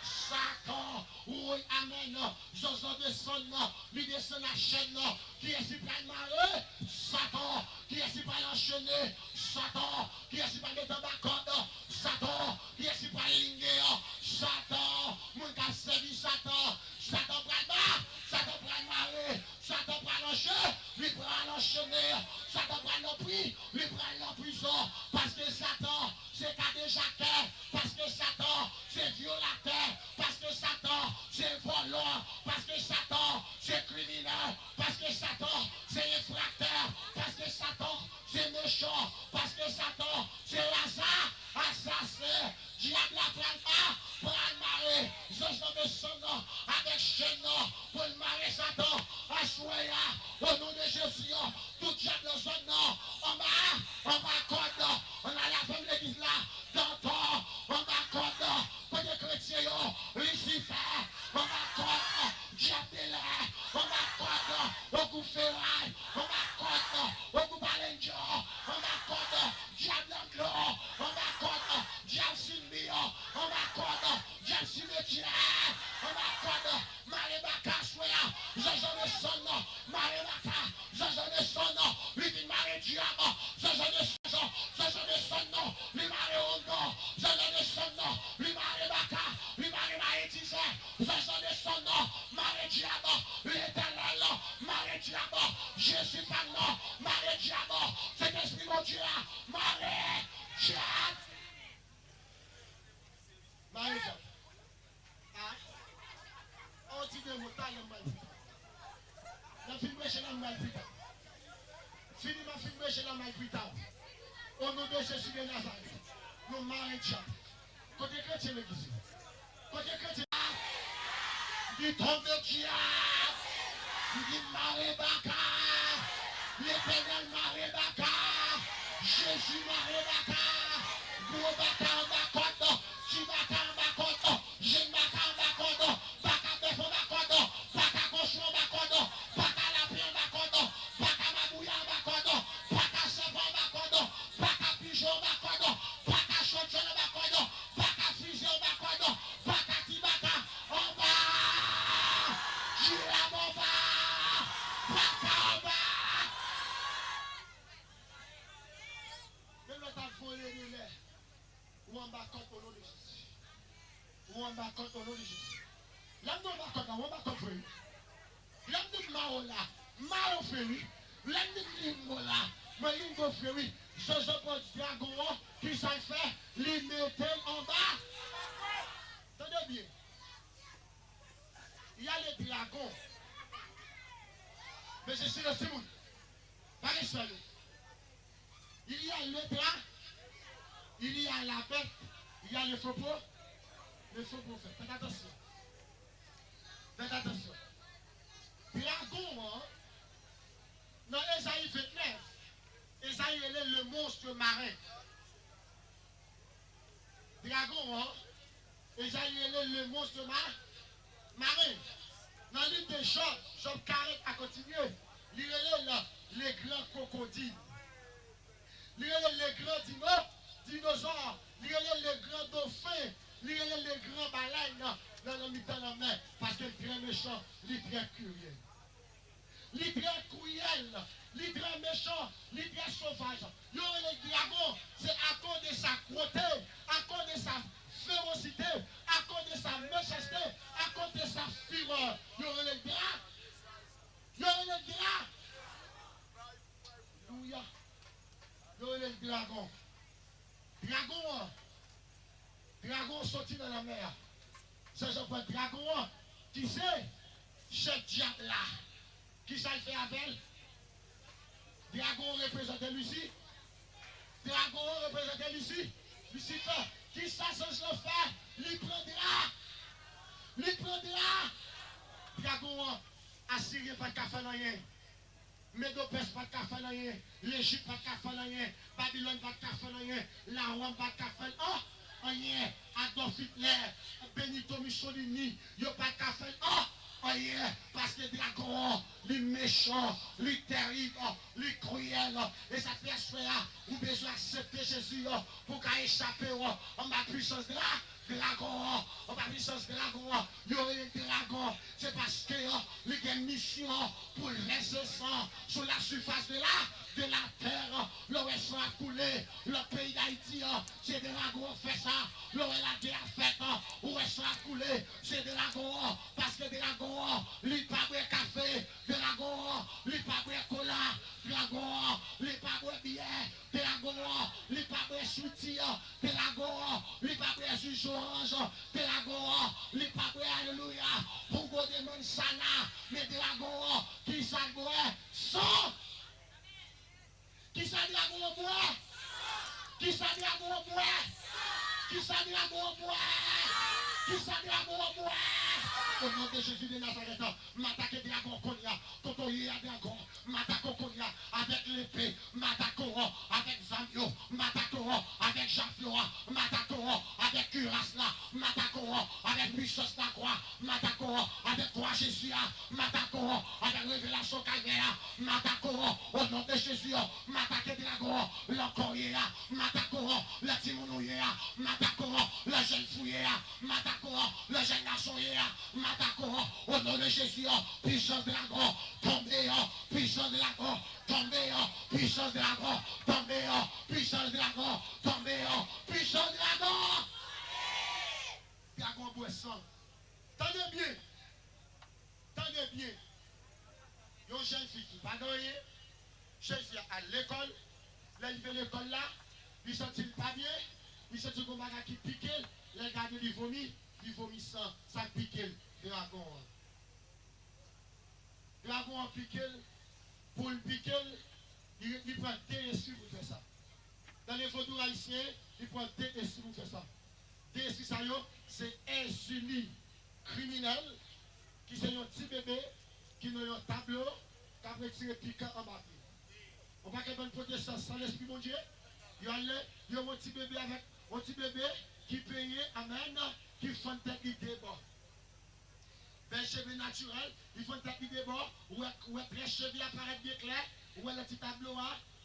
Satan, oui, amen. Joson descend, lui descend la chaîne, qui est si pas malheureux. Satan, qui est si pas enchaîné. Satan, qui est si pas mettre en bas. Satan, qui est si pas ligné. Satan, mon gars servi Satan. Satan prend bas, Satan prend marée, Satan prend l'enchaîner, lui prend l'enchaîner. Satan prend le prix, lui prend la prison. Parce que Satan, c'est qu'à déjà terre. Parce que Satan, c'est violateur. Parce que Satan, c'est volant. Parce que Satan, c'est criminel. Parce que Satan, c'est effracteur. Parce que Satan, c'est méchant. Parce que Satan, c'est assassin. Diable la prend pas, prend marée. Je me sens avec chaîne pour le marée Satan. Assoya, au nom de Jésus, tout diable dans son nom. On va code. On a la femme de l'église là. Danton, on va code. Pour les chrétiens, Lucifer, on va code. Diable on va code. de montagne, la filmé chez la Malpita. Fini ma filmé chez la Malpita. Au nom de Jésus de Nazareth, nous marins de chat. Côté chrétien, l'église. Côté chrétien, il tombe de diable. Il marée baka. L'éternel marée baka. Jésus marée baka. Gros baka en bakoto. Tu baka en bakoto. J'ai baka en bakoto. Baka befo bakoto. Baka cochon en bakoto. Baka lapin en bakoto. Baka mabouya en bakoto. Baka serpent en bakoto. Baka pigeon en bakoto. Baka chochon en bakoto. Baka fusil en bakoto. Baka tibaka en bas. Jira en bas. Baka en bas. Ou en bas contre au nom de Jésus. Ou en bas contre au nom de Jésus. L'homme de bas contre, ou en bas contre lui. L'homme de Maola, Mao Feli. L'homme de Limbola, Malingo Feli. Jojo Paul Dragon, qui s'en fait, les mettez en bas. Tenez bien. Il y a les dragons. Mais je suis le Simon. Pas les seuls. Il y a le dragon. Il y a la bête, il y a le faux prophète. Faites attention. Faites attention. Dragon, hein, dans Esaïe 29, Esaïe est le monstre marin. Dragon, hein, Esaïe est le monstre marin. Dans l'île de Job 40 a continué. Il est les grands crocodiles. Il est les grands dinosaures, il y a les grands dauphins, il y a les grands baleines dans le mi-temps de la mer, parce que le très méchant, il est très curieux. Il est très cruel, il est très méchant, il est très sauvage. Il y a les dragons, c'est à cause de sa cruauté, à cause de sa férocité, à cause de sa méchanceté, à cause de sa fureur. Il y a les dragons. Il y a les dragons. Alléluia. Il y a les dragons. Dragon sorti dans la mer. C'est ce point dragon qui c'est ce diable là. Qui ça fait avec? Dragon représente Lucie. Dragon représente Lucie. Lucifer. Qui ça se le fait? Il prendra. Il prendra. Dragon Assyrien pas de café rien. Médopès pas de café rien. L'Égypte pas de café rien. Babylone pas de café rien. La Rome pas de café rien. Adolf Hitler, Benito Mussolini, il n'y a pas de café rien. Parce que les dragons, les méchants, les terribles, les cruels, et ça fait cela, vous besoin d'accepter Jésus pour qu'il échappe en ma puissance de là. Dragon, on va puissance dragon, il y aurait un dragon, c'est parce que il y a une mission pour rester sur la surface de la terre, le sang a coulé, le pays d'Haïti, c'est des dragons fait ça, la guerre faite, le sang a coulé, c'est des dragons, parce que des dragons, ils pas boire café, des dragons, ils pas boire cola, des dragons, ils pas boire bière, des dragons, ils pas boire soutien, des dragons, ils pas boire jus orange, des dragons, ils pas boire alléluia, pour vous demander sana, mais des dragons, qui s'en boire, sont. Qui s'en dragon boire? Qui s'en dragon boire? Qui s'en dragon boire? Qui s'en dragon boire? Au nom de Jésus de Nazareth, m'attaquer dragon konya, totoyer à dragon, m'attaquer konya avec l'épée, m'attaquer avec Zamio, m'attaquer avec Jafio, m'attaquer avec Curasla, m'attaquer avec puissance de la croix, m'attaquer avec toi Jésus, m'attaquer avec révélation calvaire, m'attaquer au nom de Jésus, m'attaquer dragon, l'encoyer, m'attaquer le timonouyer, m'attaquer le jeune fouiller, m'attaquer le jeune garçon, au nom de Jésus, puissance dragon, tombez, puissance dragon, tombez, puissance dragon, tombez, puissance dragon, tombez, puissance dragon. Dragon boisson. Tenez bien. Tenez bien. Il y a une jeune fille qui va gagner. Jeune fille à l'école. Là, il fait l'école là. Il ne sent pas bien. Il sent qu'on va qui pique. Les gars, il vomit. Il vomit ça. Ça pique. Dragon. dragon a piqué, pour le piquer, il prend des esprits pour faire ça. Dans les photos haïtiens, il prend des esprits pour faire ça. Des esprits, c'est insuline criminel qui sont un petit bébé qui ont un tableau qui a retiré piquant en bas. On va pas une protestation sans l'esprit mon Dieu. Il y a un petit bébé avec un petit bébé qui paye, amen, qui font tête d'idée bon. Ben cheveux naturel, ils font tête d'idée bon, ou très cheveux apparaît bien clair, ou le petit tableau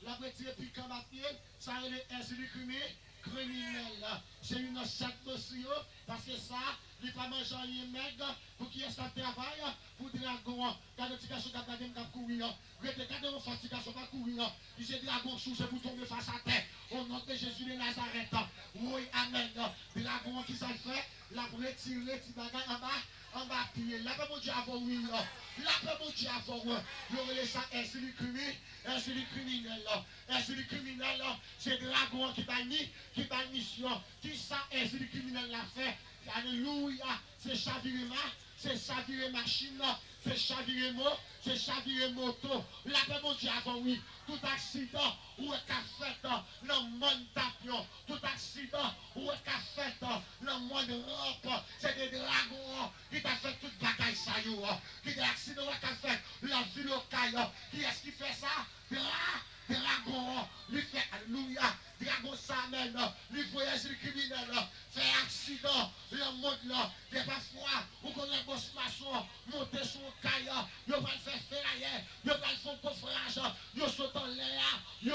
la retiré piquant en pied, ça est insuline criminel. C'est une chaque dossier parce que ça, il ne faut pas manger un maigre pour qu'il y ait ça travail pour dragon. Quand le petit garçon a gardé un courir, regardez mon petit garçon va courir. Il s'est dragon sous c'est pour tomber face à terre. Au nom de Jésus de Nazareth. Oui, amen. Dragon qui s'en fait, la retirer, petit bagage en bas pied. La paix mon Dieu avant oui. La paix mon Dieu avant oui. Il aurait ça insuline criminel. Insuline criminel, c'est dragon qui va ni qui va mission. Qui ça insuline criminel l'a fait. Alléluia. C'est chavirer machine, c'est chavirer mot, c'est chavirer moto. La paix mon Dieu avant oui. Tout accident ou est qu'a fait dans le monde d'avion, tout accident ou est qu'a fait dans le monde rock, c'est des dragons qui t'a fait toute bagaille ça yo, qui des accidents ou est qu'a fait la vie locale. Qui est-ce qui fait ça? Dragon, lui fait alléluia, dragon s'amène, lui voyage le criminel, fait accident, le monde là, des parfois, ou qu'on a un boss maçon, monter son caille, il va le faire ferrailler, il va le faire coffrage, il saute en l'air, il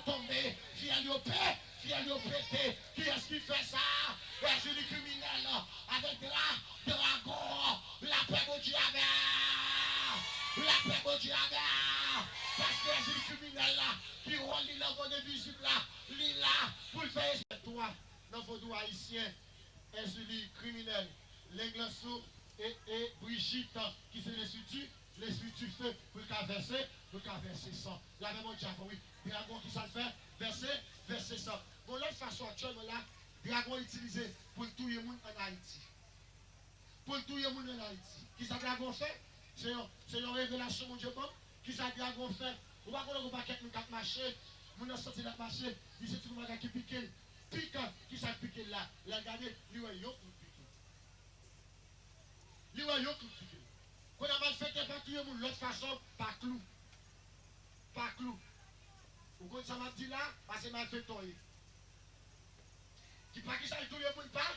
tombé, fiel yo pété, qui est-ce qui fait ça? C'est le criminel, avec dragon, la paix au diable, la paix au diable. Parce que c'est le criminel là, qui relie la bonne visible là, lui là, pour le faire. Toi, dans vos doigts haïtiens, insuline criminel, l'Englassou et Brigitte, qui c'est les suites du feu, pour verser sang. La même chose, oui, dragon qui ça le fait, verser sang. Bon, l'autre façon actuellement là, dragon utilisé pour tuer les gens en Haïti. Pour tuer les gens en Haïti. Qui ça dragon fait? C'est une révélation, mon Dieu, bon. Qui ça dragon fait? On va qu'on va quelqu'un qui marcher, on a sorti la marché, il s'est trouvé un qui pique, qui ça pique là, il a regardé, il a yo piqué. Il a yo piqué. Quand on a mal fait, il y a l'autre façon, par clou. Par clou. Vous comprenez ça m'a dit là, parce que mal fait toyer. Qui pas qui ça, il tout le monde pas?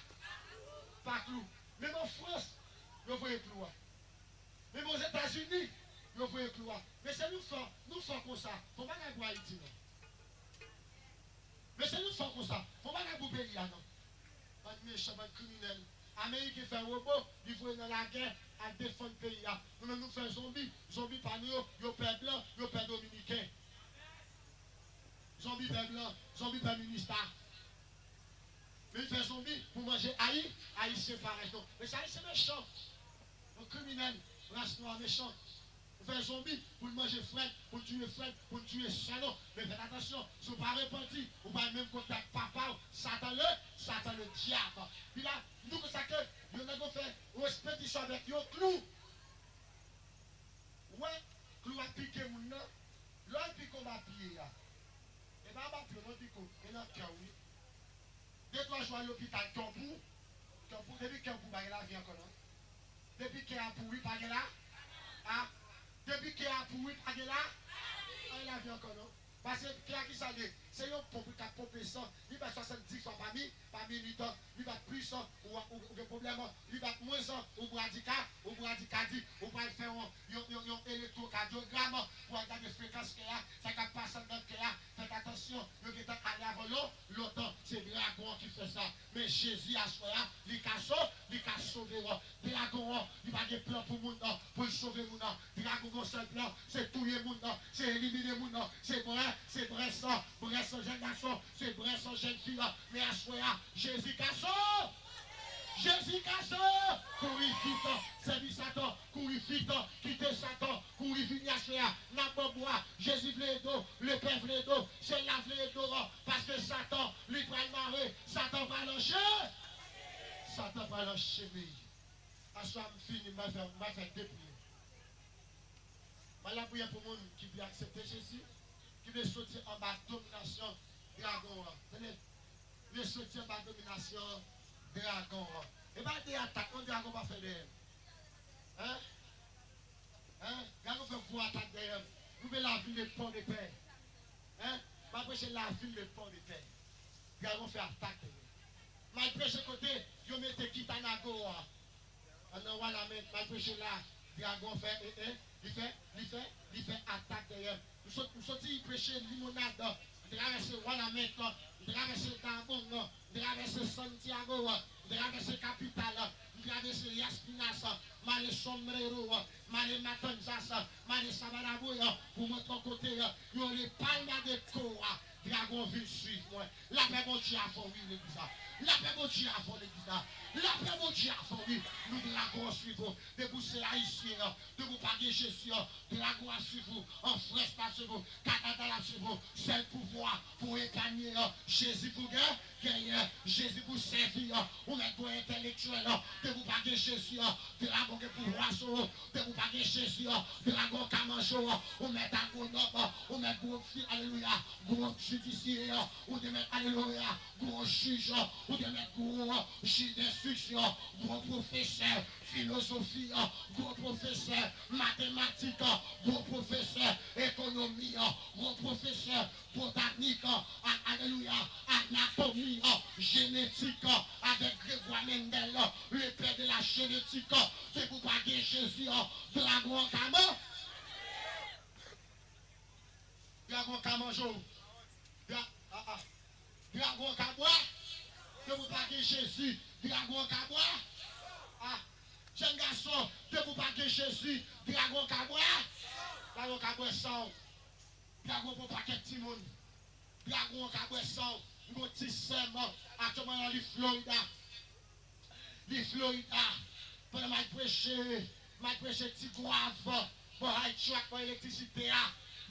Par clou. Même en France, vous voyez clou. Même aux États-Unis, vous voyez clou. Mais c'est nous faisons comme ça. Il ne faut pas gagner pour Haïti, non. Mais c'est nous faisons comme ça. Il ne faut pas gagner pour le pays, non. Un méchant, un criminel. Amérique fait un robot, il faut dans la guerre à défendre le pays. Nous-mêmes, nous faisons zombies. Zombies par nous, ils perdent blanc, ils perdent dominicain. Zombies perdent blanc, zombies perdent ministère. Mais ils font zombies pour manger Haïti c'est pareil. Mais ça, c'est méchant. Un criminel, race noire méchant. Vous faites un zombie pour manger Fred, pour tuer Shalom. Mais faites attention, si vous ne pas repenti, vous n'avez pas le même contact papa, Satan le diable. Puis là, nous, que ça que, nous avons fait une expédition avec un clou. Ouais, clou a piqué mon nom. L'autre pique on va pied là. Et bien, on va piquer, on va piquer. Et là, oui. 2-3 jours à l'hôpital, Campou, depuis Campou, il y a la vie encore. Depuis qu'il y a un pourri, pas de là. Ah, depuis qu'il y a un pourri, pas de là. Il y a la vie encore. Parce que qui ça dit, c'est un pompe qui a pompé ça, il va 70 fois parmi 8 ans, il va plus ou des problèmes, il va moins ou radical, ou va faire un électrocardiogramme pour regarder la fréquence qu'il y a, ça va passer dans le cœur, faites attention, le qui est allé avant l'autre, c'est dragon qui fait ça. Mais Jésus a soi, il a sauvé, dragon, il va des plans pour le monde, pour sauver le monde, dragon, seul plan, c'est tout le monde, c'est éliminer le monde, c'est vrai ça, jeune garçon, c'est vrai ça, jeune fille, mais à soi, Jésus casso, courir vite, c'est Satan, courir vite, quitter Satan, courir vite, n'a pas boire, Jésus vle d'eau, le Père vle d'eau, c'est la vle d'eau, parce que Satan, lui prend le marée, Satan va lâcher, mais à soi, je finis, je vais faire deux prières. Je vais prier pour les gens qui veulent accepter Jésus, qui veulent sortir en bas de domination dragon. Vous veulent sortir en bas de domination dragon. Et bien, des attaques, on dragon va faire des. Hein? Hein? Dragon fait vous attaquer derrière. Vous voulez la ville de pont de paix. Hein? Je vais prêcher la ville de pont de paix. Dragon fait attaque. Je vais prêcher côté, je mets Kitanago. On va la mettre, je vais prêcher là. Dragon fait, il fait attaque derrière. Nous sommes prêcher limonade, nous traverser Wanamètre, nous traverser Tambon, nous traverser Santiago, nous traverser Capitale, nous traverser Yaspinas, Malé Sombrero, Malé Matanzas, Malé Sabarabouy, pour notre côté, il y a les palmes de Koa. Dragon vient suivre moi. La paix mon Dieu a fort l'église. La paix mon Dieu a fort l'église. La paix mon Dieu a fort oui. Nous dragon suivre. De vous c'est haïtien. De vous paguer Jésus. Dragon à suivre. En fraîche à suivre. Canada à suivre. C'est le pouvoir pour épargner. Jésus pour gagner. Jésus pour servir. Ou mettre pour intellectuel. De vous paguer Jésus. Dragon qui pouvoir sur. De vous paguer Jésus. Dragon qui mange. Ou mettre à gros noble. Ou mettre gros fille. Alléluia. Gros judiciaire, ou de mettre, alléluia, gros juge, ou de mettre gros juge d'instruction, gros professeur, philosophie, gros professeur, mathématiques, gros professeur, économie, gros professeur, botanique, alléluia, anatomie, génétique, avec Grégoire Mendel, le père de la génétique, c'est pour pas que Jésus, dragon Camo, dragon Camanjo. Dragon Cabois, de vous paguer Jésus, Dragon Cabois. Ah, jeune garçon, de vous paguer Jésus, Dragon Cabois. Dragon Cabois sang, Dragon pour paquet Timon, Dragon Cabois sang, nous petit serment, actuellement dans les Florida. Les Florida, pendant ma prêcher petit grave, pour Haïti, pour l'électricité,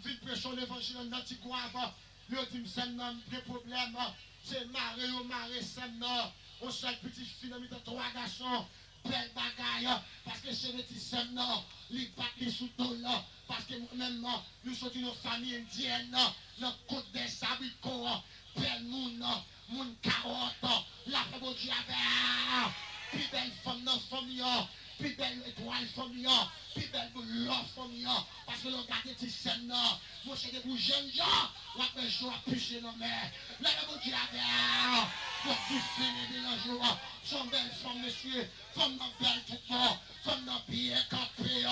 vite prêcher l'évangile dans petit grave. Le dit c'est un problème, c'est maré, c'est non. On sait petit fille de 3 garçons, belle bagaille, parce que c'est le petit c'est non, les battent les sous là, parce que nous-mêmes, nous sommes une famille indienne, notre côte des sabricots, belle moun carotte, la femme au diable, plus belle femme dans la famille. Plus belle étoile famille, plus belle l'or famille, parce que l'on garde des scènes, moi c'est des bouts jeunes gens, la paix joue à pucer nos mères, la vous dit à terre, pour tout finir de nos jours, sont belles femmes, monsieur, femmes dans belle tout mort, femmes dans pied campé,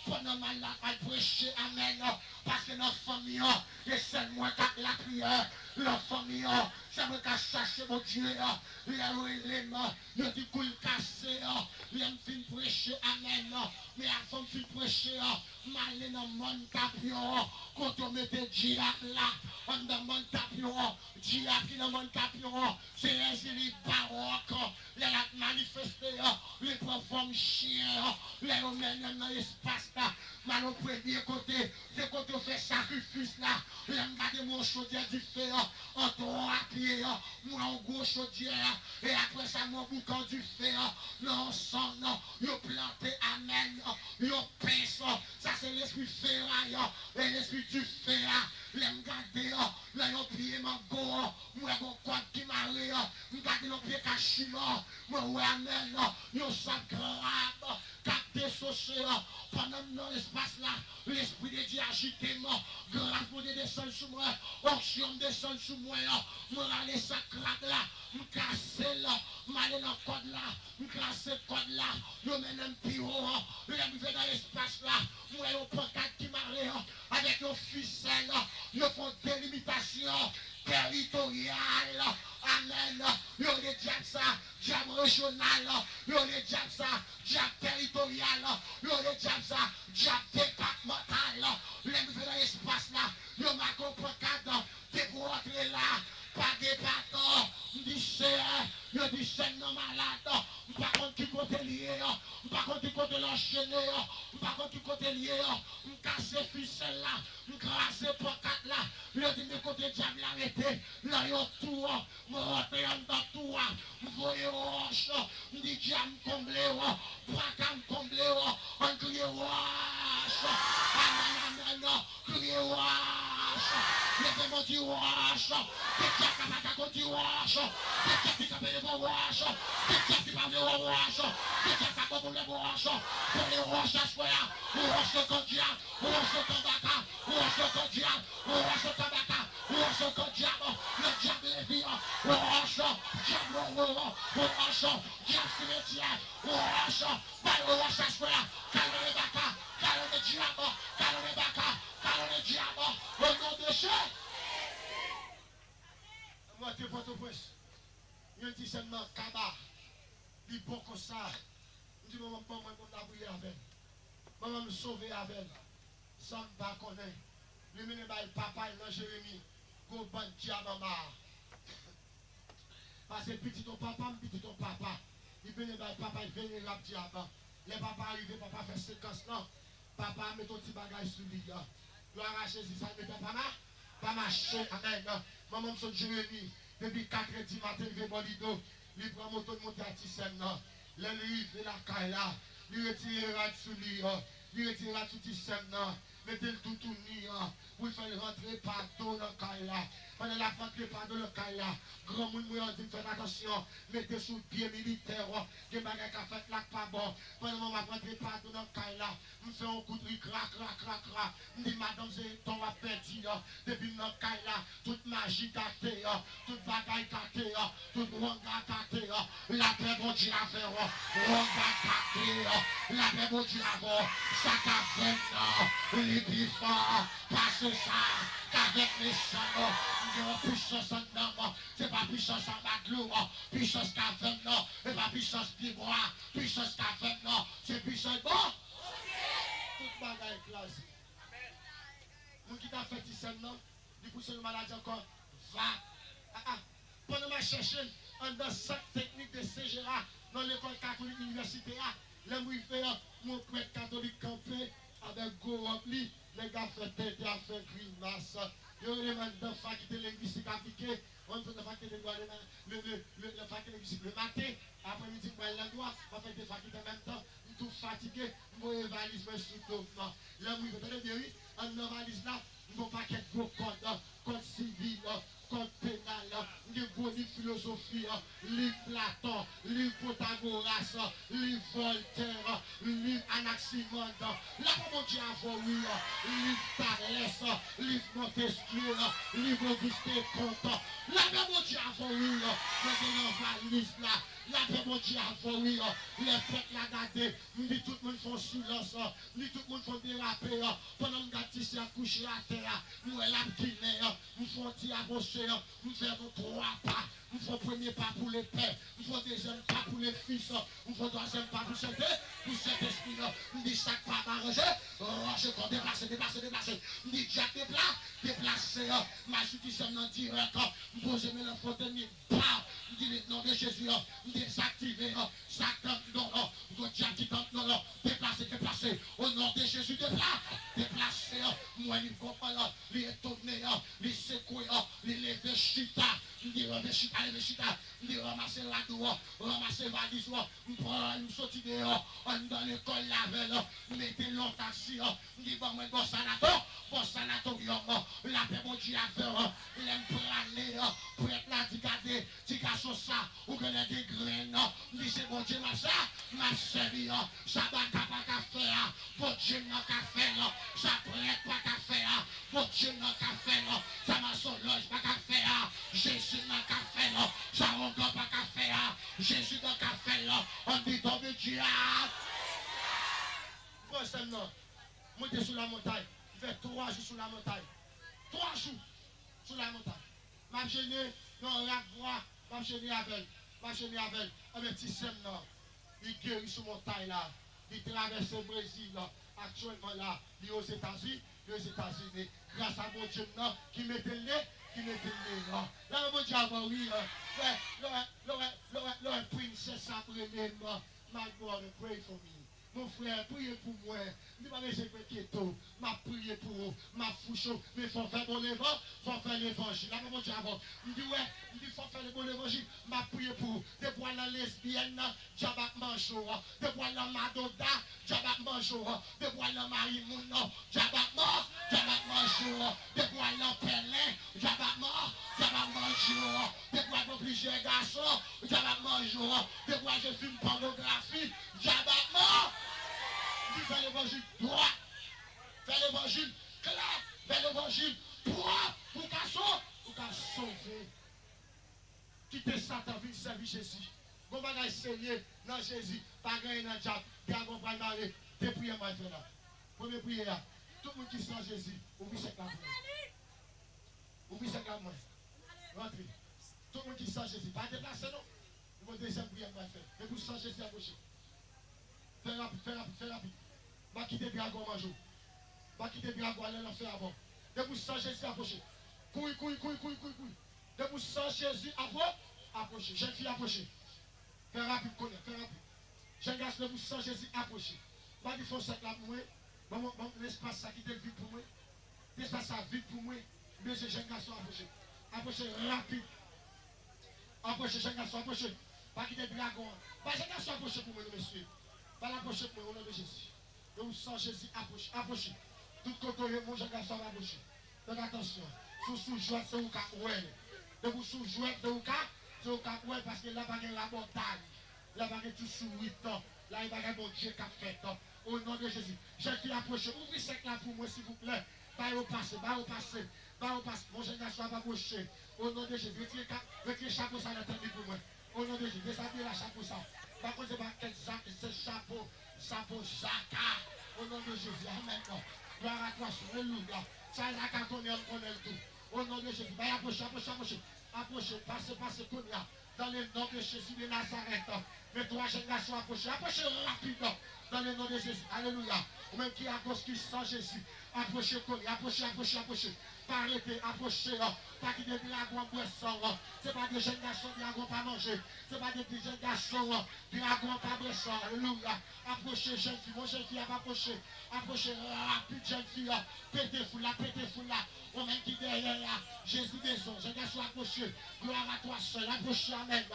pendant malade à prêcher, amen, parce que notre famille, et c'est moi qui la prière, leur famille, ça me cache chercher mon Dieu, les mains, il y a du coup cassé, les fin prêcher, amen, mais avant de prêcher, malé dans mon capion, quand on mettait diable là, on dans mon capion, diable qui dans mon capion, c'est les baroques, les manifestés, les profonds chiens, les romains dans l'espace là, mais au premier côté, c'est quand on fait sacrifice là, les regarder mon chaudière du feu, en 3 pieds, moi en gros chaudière, et après ça, mon boucan du feu, non, sang, non, yo planté, amen, yo pince, ça c'est l'esprit ferraille, et l'esprit du fer, les regarder, là yo pied mon go, moi mon quoi qui m'arrive, regarder nos pieds cachiments, moi ouais, amen, yo ça grave, capté saucé, pendant l'espace là, l'esprit de Dieu agité, grâce pour descendre sur moi, onction descendre sur moi, moi aller sacrade là, me casser là, m'aller dans le code là, me casser le code là, yo mène un piro, yo arrive dans l'espace là, moi yo pancarte qui m'arrive, avec nos ficelles, yo font délimitation territoriale, amen, yo les diables ça, diable régional, yo les diables ça, diable territorial, yo les diables ça, diable départemental, les arrive dans l'espace là, yo m'a compris cadre, t'es pour entrer là, pas de bâton, dit c'est, yo dit c'est non malade, par contre qui côté lié, par contre qui côté l'enchaîner, par contre qui côté lié, me casser ficelle là, me casser pancarte là, yo dit de côté diable l'arrêter, là yo tout, me rentrer dans tout, me voyer roche, me dit diable comblé, bras cam comblé, on crie roche, amen, crier wash. Levez-moi du wash. Quelqu'un qui n'a pas dit wash. Quelqu'un qui n'a pas dit wash. Quelqu'un qui n'a pas dit wash. Quelqu'un qui n'a pas dit wash. Pour les wash à soi. Wash le candia. Wash le tabac. Wash le candia. Wash le tabac. Wash le candia. Le diable est vie. Wash. Diable wash. Diable cimetière. Wash. Wash à soi. Calme les bacas. Calme le diable. Calme les bacas. Calme le diable. Au nom de Jésus. Moi, tu es Port-au-Prince. Il y a un petit seulement cabas. Il est bon comme ça. Je dis, maman, pas moi, pour la prier avec. Maman, me sauver avec. Sans me pas connaître. Lui, mène par le papa, il a Jérémie. Go ban diable en bas. Parce que petit ton papa, petit ton papa. Il vient par le papa, il vient le diable. Les papas arrivent, papa fait séquence là. Papa met ton petit bagage sur lui. Il a arraché si ça ne fait pas mal. Pas marcher, amen. Maman, me sonne Jérémie. Depuis 4h du matin, il va lido. Il prend moto de monter à Tissem. Là, lui, il la caille là. Il retire la sous lui. Il retire la sous Tissem. Mettez le tout ni. Pour faire rentrer partout dans le caille là. Pendant la fin de pas dans le caille là. Grand monde m'a dit faites attention. Mettez sous le pied militaire. Des bagages qui fait là pas bon. Pendant que je rentre partout dans le caille là. Je fais un coup de riz, crac. Je dis madame, c'est ton perdu. Depuis dans le caille là. Toute magie gâtée. Toute bagaille gâtée. Toute wanga gâtée. La paix bon Dieu à faire. Wanga gâtée. La paix bon Dieu à faire. Ça qu'a fait les bifons. Passe ça. Qu'avec les sangs. Il y a une puissance en homme. C'est pas puissance en baglou. Puissance qu'a fait non. C'est pas puissance pied-bois. Puissance qu'a fait non. C'est puissance bon. Toute bagaille classe. Mon qui t'a fait ici non. Du coup, c'est une maladie encore. Va. Pendant ma cherche, dans 5 techniques de CGRA, dans l'école catholique université, là où il fait mon prêtre catholique campé avec go rempli, les gars fait tête, ils fait grimace. Ils ont les de faculté linguistique appliquée, on fait de faculté de droit, le faculté linguistique le matin, après-midi, moi, le droit, on fait des facultés en même temps, tout fatigué, moi, je valise, je suis tout. Là où il fait bien, oui, en valise là, mon paquet de gros code civil, code pénal, des gros livres philosophie, livre Platon, livre Pythagoras, livre Voltaire, livre Anaximandre, là mon Dieu a voulu, livre Thalès, livre Montesquieu, livre Auguste Comte, là mon Dieu a voulu, dans valise là, mon Dieu a voulu, les fêtes la gardé, dit tout le monde font silence, dit tout le monde font déraper, pendant que je suis couché à terre, nous sommes là, nous faisons un petit avancer, nous faisons 3 pas, nous faisons premier pas pour les pères, nous faisons deuxième pas pour les fils, nous faisons troisième pas pour cet esprit, nous disons chaque pas d'arranger, je compte déplacer, nous disons Jack déplacer, ma justice en direct, nous posons la fontaine, nous disons le nom de Jésus, nous désactiver, Satan, non, nous Jack qui tente, non, déplacer, au nom de Jésus, déplacer, moi, il comprend, les étonner, les secouer, les lever chita, les lever chita, les ramasser la doua, ramasser valise, nous sortir dehors, on dans l'école la veille, mettez longtemps assis, dit bon, moi, bon sanatorium, la paix, mon Dieu, à faire, l'aime planer, pour être là, regarder, tu casses ça, ou que les des graines, dit c'est bon Dieu, ma série, ça va pas faire, bon Dieu, n'a qu'à faire, ça prête pas qu'à faire, bon Dieu, n'a qu'à faire, ça m'a son loge pas qu'à faire, Jésus n'a qu'à faire, ça encore pas qu'à faire, Jésus n'a qu'à faire, on dit tombe Dieu. Bon, c'est non, montez sur la montagne, fait 3 jours sur la montagne, 3 jours sur la montagne, m'a gêné, non, la voix, m'a gêné avec, un petit sème, non, il guérit sur la montagne là, il traverse le Brésil là, actuellement là, il est aux États-Unis, grâce à mon Dieu qui mettait le nez, là. Là, mon Dieu, oui, le princesse après-midi, my brother, pray for me. Mon frère, priez pour moi. Ne pas laisser m'inquiéter. M'a prié pour vous. M'a fouché. Mais il faut faire bon évangile. Il faut faire l'évangile. Là, mon Dieu, avant. Il dit, ouais, il faut faire le bon évangile. M'a prié pour vous. De voir la lesbienne, Jabak Manchou. De voir la Madoda, Jabak Manchou. De voir la Marie-Mouna, Jabak Manchou. De voir la Pelin, Jabak Manchou. De voir plusieurs garçons, Jabak Manchou. De voir je filme pornographie, Jabak Manchou. Il fait l'évangile droit, fait l'évangile clair, fait l'évangile droit pour qu'à sauver. Quitter Satan, venir servir Jésus. Vous ne essayer dans Jésus, pas gagner dans le diable, dragon pas marrer, deux prières moi faire là. Première prière, tout le monde qui sent Jésus, ouvrez cette carte. Ouvrez cette carte moi. Rentrez. Tout le monde qui sent Jésus, pas déplacer non. Vous deuxième prière moi faire. Et vous sent Jésus approcher. Fais rapide. Va quitter le dragon manger. Va quitter le dragon aller l'enfer avant. De vous sans Jésus approcher. Couille. De vous sans Jésus approcher. Jeune fille approcher. Fais rapide. Jeune garçon de vous sans Jésus approcher. Pas du fond ça là pour moi. Bon, l'espace ça qui est vide pour moi. L'espace ça vide pour moi. Mais c'est jeune garçon approcher. Approcher rapide. Approcher, jeune garçon approcher. Pas quitter le dragon. Pas jeune garçon approcher pour moi, monsieur. Pas l'approcher pour moi au nom de Jésus. De vous sans Jésus approcher. Tout côté mon jeune garçon va approcher. Donc attention. Sous-jouet, c'est au cas où elle. De vous sous-jouet, c'est au cas où elle parce que là, il y a la montagne. Là, il y a tout sous 8 ans. Là, il y a mon Dieu qui a fait. Au nom de Jésus. J'ai qui approcher. Ouvrez cette là pour moi, s'il vous plaît. Va au passé. Mon jeune garçon va approcher. Au nom de Jésus. Retirez chapeau ça dans la tête pour moi. Au nom de Jésus. Déshabillez la chapeau ça. Par contre, c'est chapeau Jacques. Au nom de Jésus. Amen. Gloire à toi, alléluia. Ça, la connaît tout. Au nom de Jésus. Approchez. Passez, Konya. Dans le nom de Jésus de Nazareth. Mais toi, jeune garçon, approchez rapidement. Dans le nom de Jésus. Alléluia. Ou même qui a cause qui sent Jésus. Approchez, Konya. Approchez. Pas arrêter, approchez. Pas qui des dragons en boisson. Ce n'est pas des jeunes garçons qui n'ont pas mangé. Ce n'est pas des jeunes garçons qui n'ont pas boisson. Alléluia. Approchez, jeune fille. Mon jeune fille a approché. Approchez rapide, jeune fille. Pétez fou là. Ou même qui derrière là. Jésus maison. Jeune garçon approché. Gloire à toi seul. Approchez, amen.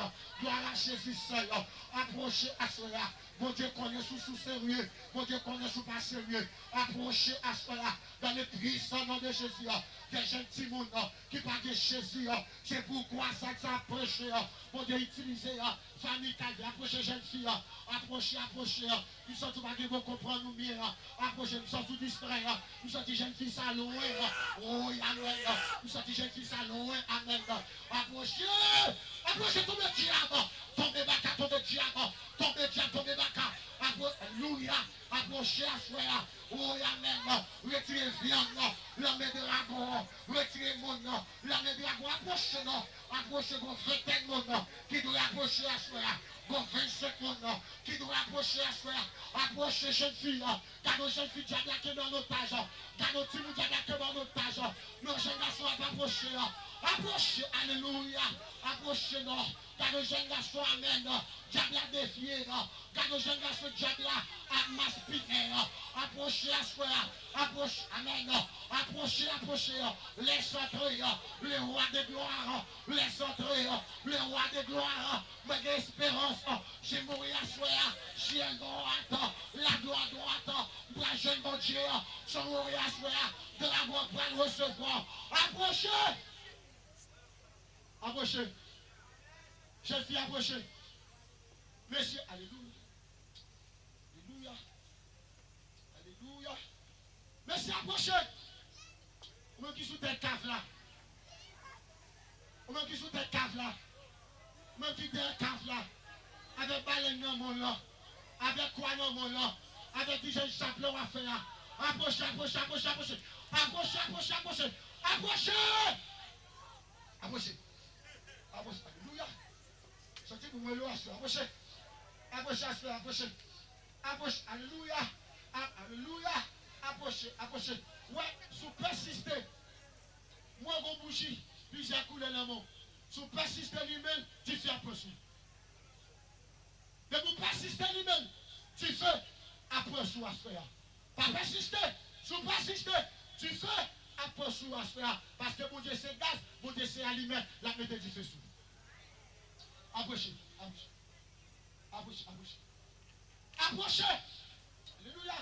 Gloire à Jésus seul. Approchez à cela. Mon Dieu connaît sous sérieux. Mon Dieu connaît sous pas sérieux. Approchez à cela. Dans le puissant nom de Jésus. Des jeunes petits monde qui parlent de Jésus. C'est pourquoi ça approche. Mon Dieu utilisez. Famille calme. Approchez jeune fille. Approchez. Nous sommes tous pas que vous comprenez nous mieux. Approchez. Nous sommes tous distraits. Nous sommes des jeunes filles ça loin. Oh, amen. Nous sommes des jeunes filles ça loin. Amen. Approchez tout le diable. Tombez baka, tombez baka. Alléluia. Approchez à soi. Oh, amen. Retirez viande. L'homme de dragon. Retirez mon nom. L'homme de dragon. Approchez vos 20 monde qui doit approcher à soi. Vos 25 monde qui doit approcher à soi. Approchez jeune fille. Car nos jeunes filles diable qui dans l'otage. Car nos petits diable qui dans l'otage. Nos jeunes garçons approcher. Approchez, alléluia. Approchez nous. Car nos jeunes garçons, amen. Diable a défié. Car nos jeunes garçons, diable a maspiré. Approchez à soi. Approchez, amen. Approchez. Laisse entrer le roi de gloire. Laisse entrer le roi de gloire. Mais d'espérance. J'ai mouru à soi. Chien droite. La gloire droite. Bras jeune bon Dieu. Son mouru à soi. Dragon pour le recevoir. Approchez. Jeune fille approchez. Monsieur, alléluia. Monsieur approchez. Ou même qui sous tes caves là. Ou même qui sous tes caves là. Ou même qui tes caves là. Avec baleine dans mon là. Avec quoi dans mon là. Avec des jeunes chapeaux à faire. Approchez. Alléluia. Sortez pour moi l'eau. Approchez. Alléluia. Approchez. Ouais, sous persister. Moi, mon bougie, plusieurs couleurs dans le monde. Sous persister lui-même, tu fais approcher. Mais vous persistez lui-même, tu fais approche sous asper. Pas persister. Si vous persistez, tu fais approche sous asper. Parce que mon Dieu c'est gaz, mon Dieu c'est aliment, la mettez du feu sous. Approchez, approchez. Approchez, approchez. Approchez. Alléluia.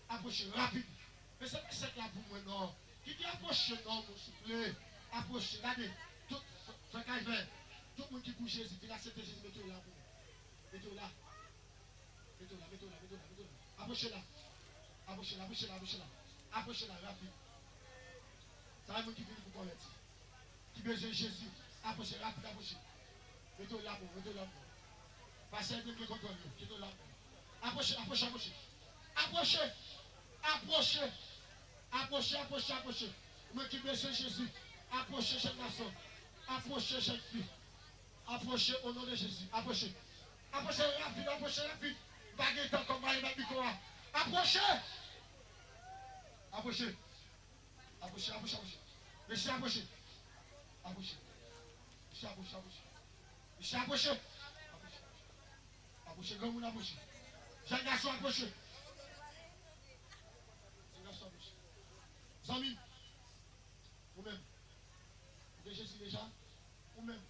Approchez rapide. Mais c'est pas ça là pour moi, non. Qui dit approchez, non, s'il vous plaît. Approchez. Regardez. Tout le monde qui bouge Jésus, il accepte Jésus, mettez-le là pour moi. Mettez-le là. Mettez-le là, mettez-le là, mettez-le là, mettez-le là. Approchez là. Approchez là, approchez là, approchez là. Approchez là, rapide. Ça va, monde qui vient pour convertir. Qui besoin de Jésus. Approchez, rapide, approchez. Mettez-le là pour, mettez-le là pour. Passez un peu de contrôle, mettez-le là pour. Approchez, approchez, approchez. Approchez. Approchez. Approchez, approchez, approchez. Moi qui besoin de Jésus. Approchez chaque garçon. Approchez chaque fille. Approchez au nom de Jésus. Approchez. Approchez rapide, approchez rapide. Baguette comme Marie Babikoa. Approchez. Approchez. Approchez, approchez, approchez. Monsieur, approchez. Approchez. Monsieur, approchez, approchez. Monsieur, approchez. Approchez. Approchez, comme vous approchez. Jean garçon, approchez. Jean garçon, approchez. Zami, vous-même. Vous Jésus déjà? Vous-même.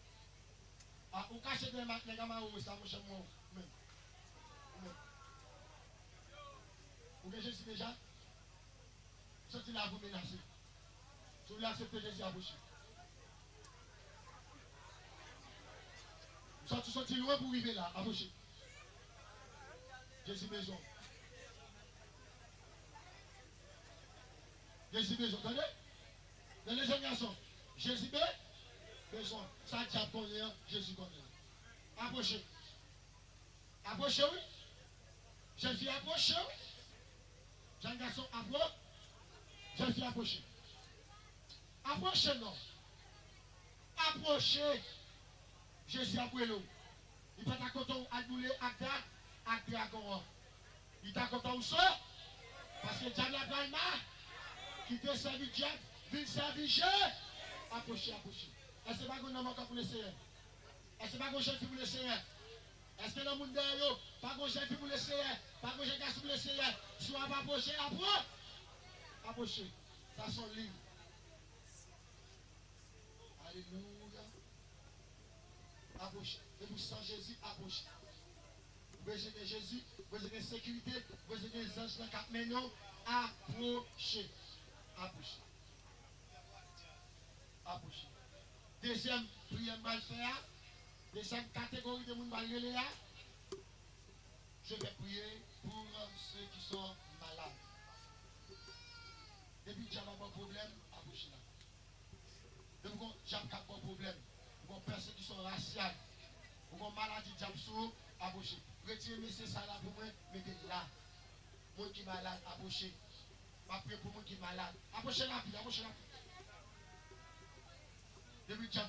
Ah, vous cachez des maths, les gamins, vous ça, mon cher, moi. Vous-même. Vous-même. Vous Jésus déjà? Vous sortez là, vous menacez. Si vous voulez accepter Jésus à boucher. Vous sortez loin pour arriver là, à boucher. Jésus maison. Jésus maison, attendez? Dans les jeunes garçons, Jésus besoin. Ça diable connaît, Jésus connaît. Approchez. Approchez, oui. Jeune fille, approchez, oui. Jeune garçon, approchez. Jeune fille, approchez. Approchez, non. Approchez. Jésus a brûlé. Il peut être content à bouler à dragon. Il est content où ça? Parce que diable a braille qui te servit diable, vil servit Jésus. Approchez, approchez. Est-ce que pas qu'on a manqué pour le Seigneur? Est-ce que pas qu'on chef pour le Seigneur? Est-ce que dans le monde derrière, pas qu'on chef pour le Seigneur? Pas qu'on chef pour le Seigneur? Soit pas approcher, approche. Approchez. Ça sont libre. Alléluia. Approchez. Et vous sans Jésus, approchez. Vous besoin de Jésus, vous besoin de sécurité, vous besoin des anges dans le cap maintenant. Approchez. Approchez. Approchez. Deuxième prière mal faire. Deuxième catégorie de monde mal relé. Je vais prier pour ceux qui sont malades. Depuis que j'ai un problème, approchez là. Depuis que j'ai un problème, vous avez personnes qui sont raciales, vous avez maladie de approchez. Retirez monsieur ça là pour moi, mettez là. Moi qui est malade, approchez. Ma prière pour moi qui est malade. Approchez rapide, approchez rapide. Depuis que j'ai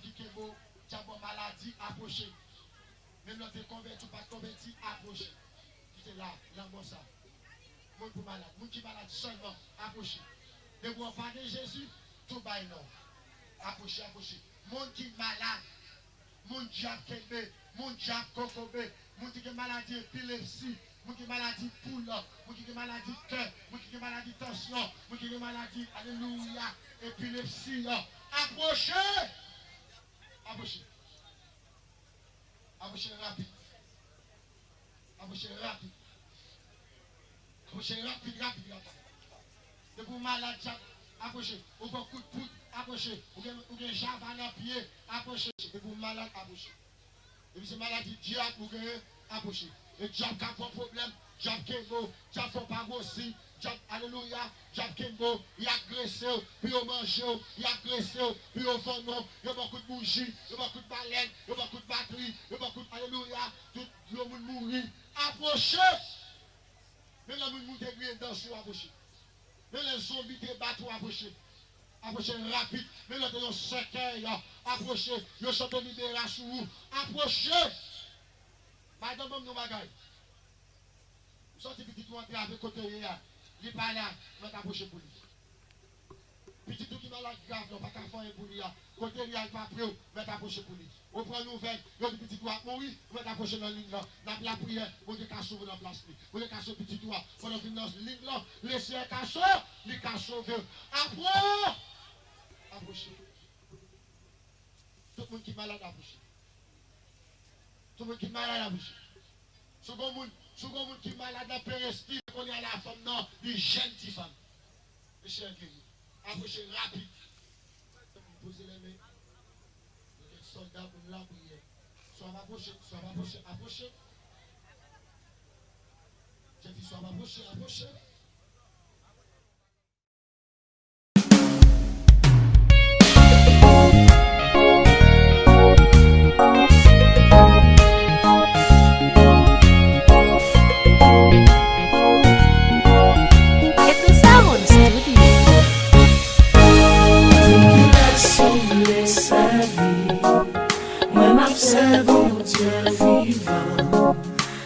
une maladie, approchez. Même quand tu es converti ou pas converti, approchez. Qui est là, bon ça. Moi qui est malade, moi qui est malade seulement, approchez. Ne vous parlez de Jésus, tout va non. Approchez, approchez. Monde qui est malade, mon diable kembe, mon diable kokobé, mon qui est maladie épilepsie, mon qui est maladie poule, mon qui est maladie cœur, mon qui est maladie tension, mon qui est maladie, alléluia, épilepsie. Approchez! Approchez. Approchez rapide. Approchez rapide. Approchez rapide, rapide, rapide. De vous malade, approchez. Ou bon coup de poudre, approchez. Ou bien javan à pied, approchez. De vous malade, approchez. Et puis c'est maladie diable, ou bien approchez. Et diable qui a un problème, diable qui est mort, diable qui pas aussi. Alléluia, diable qui est mort, il a agressé, puis il mange, il a agressé, puis il fait non, il y a beaucoup de bougies, il y a beaucoup de baleines, il y a beaucoup de batteries, il y a beaucoup de. Alléluia, tout le monde mourit. Approchez! Mais le monde mourit bien dans ce approchez. Mais les zombies te battent ou approchez. Approchez rapide. Mais l'autre est un cercueil. Approchez. Ils sont en libération. Approchez. Madame, nous bagaille. Vous sortez petit tout entrer avec côté. Il n'est pas là. Vous approchez pour lui. Petit tout qui qui malade grave, non, pas qu'à faire pour lui. Côté lui, il pas prêt, mais t'approcher pour lui. On prend nouvelle, le petit doigt mourir, mais t'approcher dans la ligne là. N'a la prière, pour que qu'à sauver dans la place. Pour que qu'à sauver petit doigt, pendant qu'il dans la ligne là, laissez un cachot, il qu'à sauver. Après, approchez. Tout le monde qui est malade, approchez. Tout le monde qui est malade, approchez. Second monde qui est malade, pérestil, qu'on est à la femme, non, des jeunes petites femmes. Mes chers guéris, approchez rapide. Posez les mains. Vous êtes soldats pour la prière. Soit approchez, approchez. J'ai dit soit approchez.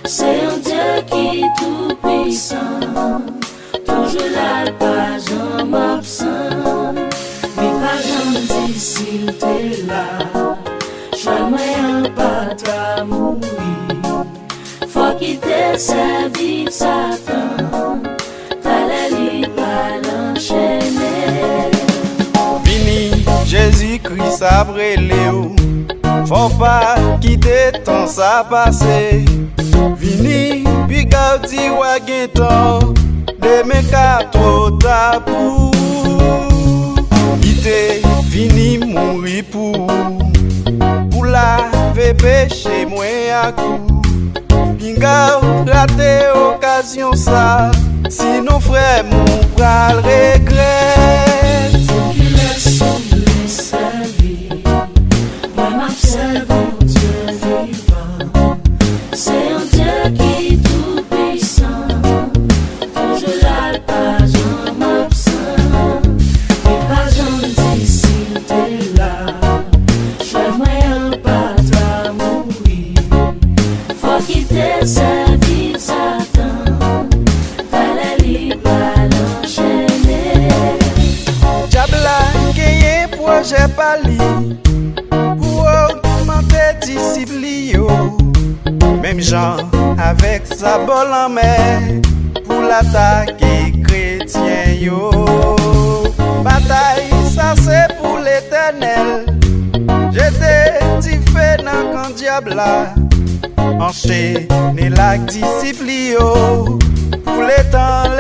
C'est un Dieu qui est tout puissant, toujours là, pas jamais absent, mais pas jamais dit s'il t'est là. Choix moyen pas ta mourir, faut quitter sa vie, Satan, t'as la libre à l'enchaîner. Vini, Jésus-Christ après Léo. Faut pas quitter ton ça passé. Vini, puis gardi wa gen temps. Demain ka trop tabou. Quitter, vini mourir pour laver péché moi à coup. Pinga raté occasion ça. Sinon frère mon pral regret. Faut qu'il laisse sauver sa vie. Observons Dieu vivant, c'est un Dieu qui est tout puissant, toujours là, pas jamais absent, mais pas jamais dit s'il t'est là. Choix moyen pas ta mourir, faut quitter sa vie, Satan, t'as la libre à l'enchaîner. Diabla, gagne projet pali. Disciple, même Jean avec sa bol en main pour l'attaquer chrétien yo. Bataille ça c'est pour l'Éternel. J'étais différent quand diable enchaîné la disciple pour les temps